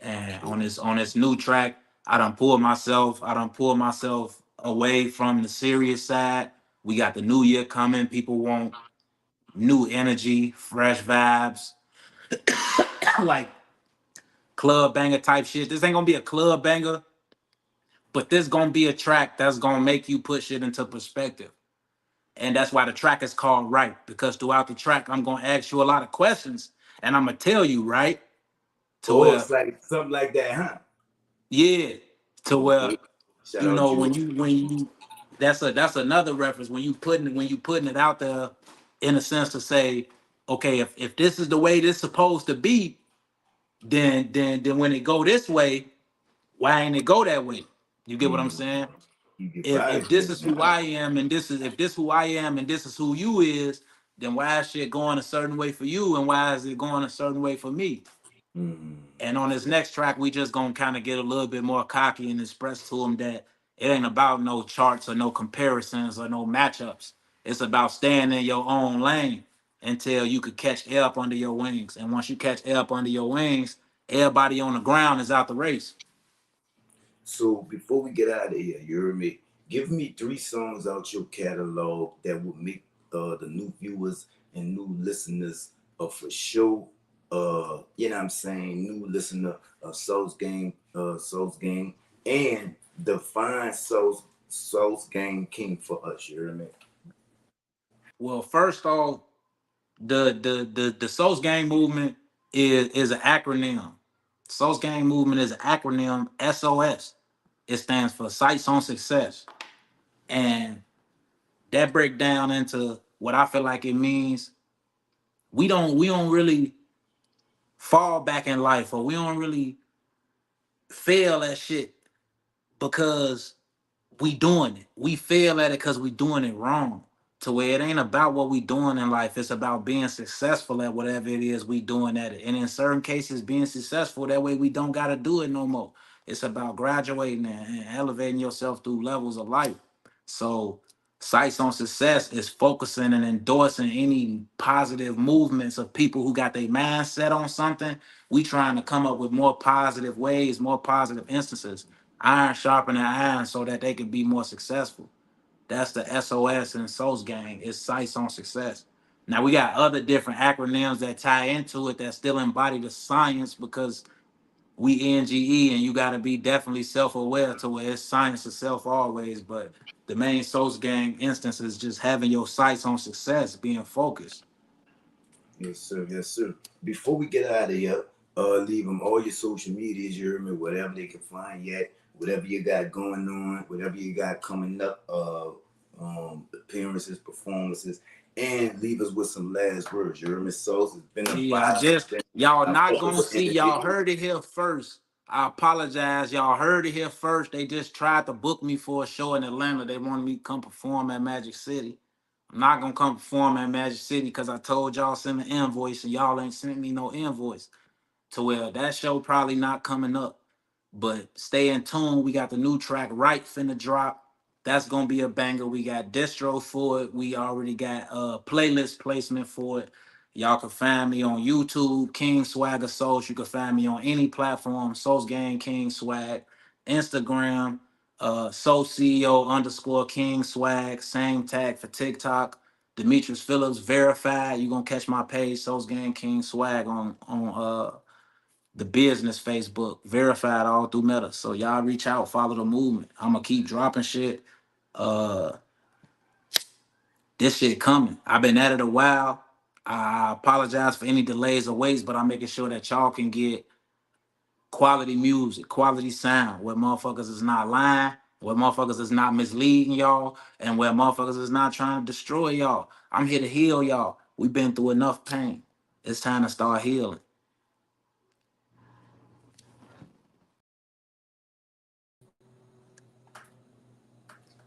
And on this new track, I done pulled myself away from the serious side. We got the new year coming. People want new energy, fresh vibes, like club banger type shit. This ain't gonna be a club banger, but this gonna be a track that's gonna make you put shit into perspective. And that's why the track is called Right, because throughout the track, I'm gonna ask you a lot of questions and I'm gonna tell you right to Oh, where, it's like something like that, huh? yeah, to where Okay. Shout out you. when you that's another reference when you putting it out there in a sense to say, okay, if this is the way this supposed to be, then when it go this way, why ain't it go that way? You get what I'm saying? You get If vibes this then. is who I am and this is if this who I am and this is who you is, then why is shit going a certain way for you and why is it going a certain way for me? And on this next track, we just gonna kind of get a little bit more cocky and express to them that it ain't about no charts or no comparisons or no matchups. It's about staying in your own lane until you could catch air up under your wings. And once you catch air up under your wings, everybody on the ground is out the race. So before we get out of here, you heard me. Give me 3 songs out your catalog that would make the new viewers and new listeners for sure. You know what I'm saying? New listener of SOSGANG, and define SOSGANG King for us. You heard me? Well, first off, the SOSGANG movement is an acronym. SOSGANG movement is an acronym. SOS. It stands for Sights on Success, and that break down into what I feel like it means. We don't really fall back in life, or we don't really fail at shit because we doing it. We fail at it because we doing it wrong. To where it ain't about what we doing in life. It's about being successful at whatever it is we doing at it. And in certain cases, being successful, that way we don't gotta do it no more. It's about graduating and elevating yourself through levels of life. So Sights on Success is focusing and endorsing any positive movements of people who got their mindset on something. We trying to come up with more positive ways, more positive instances. Iron sharpening iron so that they can be more successful. That's the SOS and SOSGANG. It's Sights on Success. Now we got other different acronyms that tie into it that still embody the science because we NGE and you got to be definitely self-aware to where it's science itself always. But the main SOSGANG instance is just having your sights on success, being focused. Yes, sir. Yes, sir. Before we get out of here, leave them all your social medias, you heard me, whatever they can find yet, whatever you got going on, whatever you got coming up, appearances, performances, and leave us with some last words. You heard me, Sauce? It's been a y'all not gonna see, y'all heard it here first. I apologize. Y'all heard it here first. They just tried to book me for a show in Atlanta. They wanted me to come perform at Magic City. I'm not gonna come perform at Magic City because I told y'all send an invoice and y'all ain't sent me no invoice. To where that show probably not coming up. But stay in tune. We got the new track Right finna drop. That's gonna be a banger. We got distro for it. We already got playlist placement for it. Y'all can find me on YouTube, King Swagger Sauce. You can find me on any platform, SOSGANG King Swag, Instagram, Soul CEO _ King Swag, same tag for TikTok. Demetrius Phillips verified. You're gonna catch my page, SOSGANG King Swag on the business Facebook, verified all through Meta. So y'all reach out, follow the movement. I'm gonna keep dropping shit. This shit coming. I've been at it a while. I apologize for any delays or waits, but I'm making sure that y'all can get quality music, quality sound, where motherfuckers is not lying, where motherfuckers is not misleading y'all, and where motherfuckers is not trying to destroy y'all. I'm here to heal y'all. We've been through enough pain. It's time to start healing.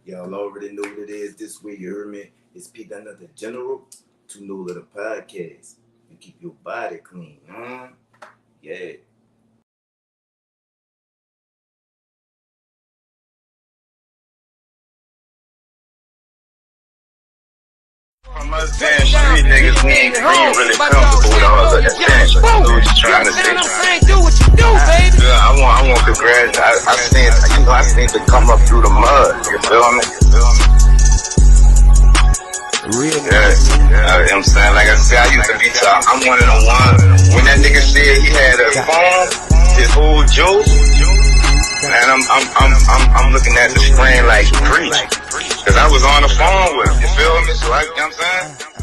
Y'all already know what it is this way, you heard me? It's Pete Another General, to know the podcast. And keep your body clean, huh? Yeah. From us damn street niggas, we ain't really comfortable with all of that damn shit. We was just trying to say, do what you do, baby. Yeah, I want to graduate. I seen to come up through the mud. You feel me? Real yeah, you know what I'm saying? Like I said, I used to be top. I'm one of the ones. When that nigga said he had a phone, his whole joke, and I'm looking at the screen like preach. Cause I was on the phone with him, you feel me? So you know what I'm saying?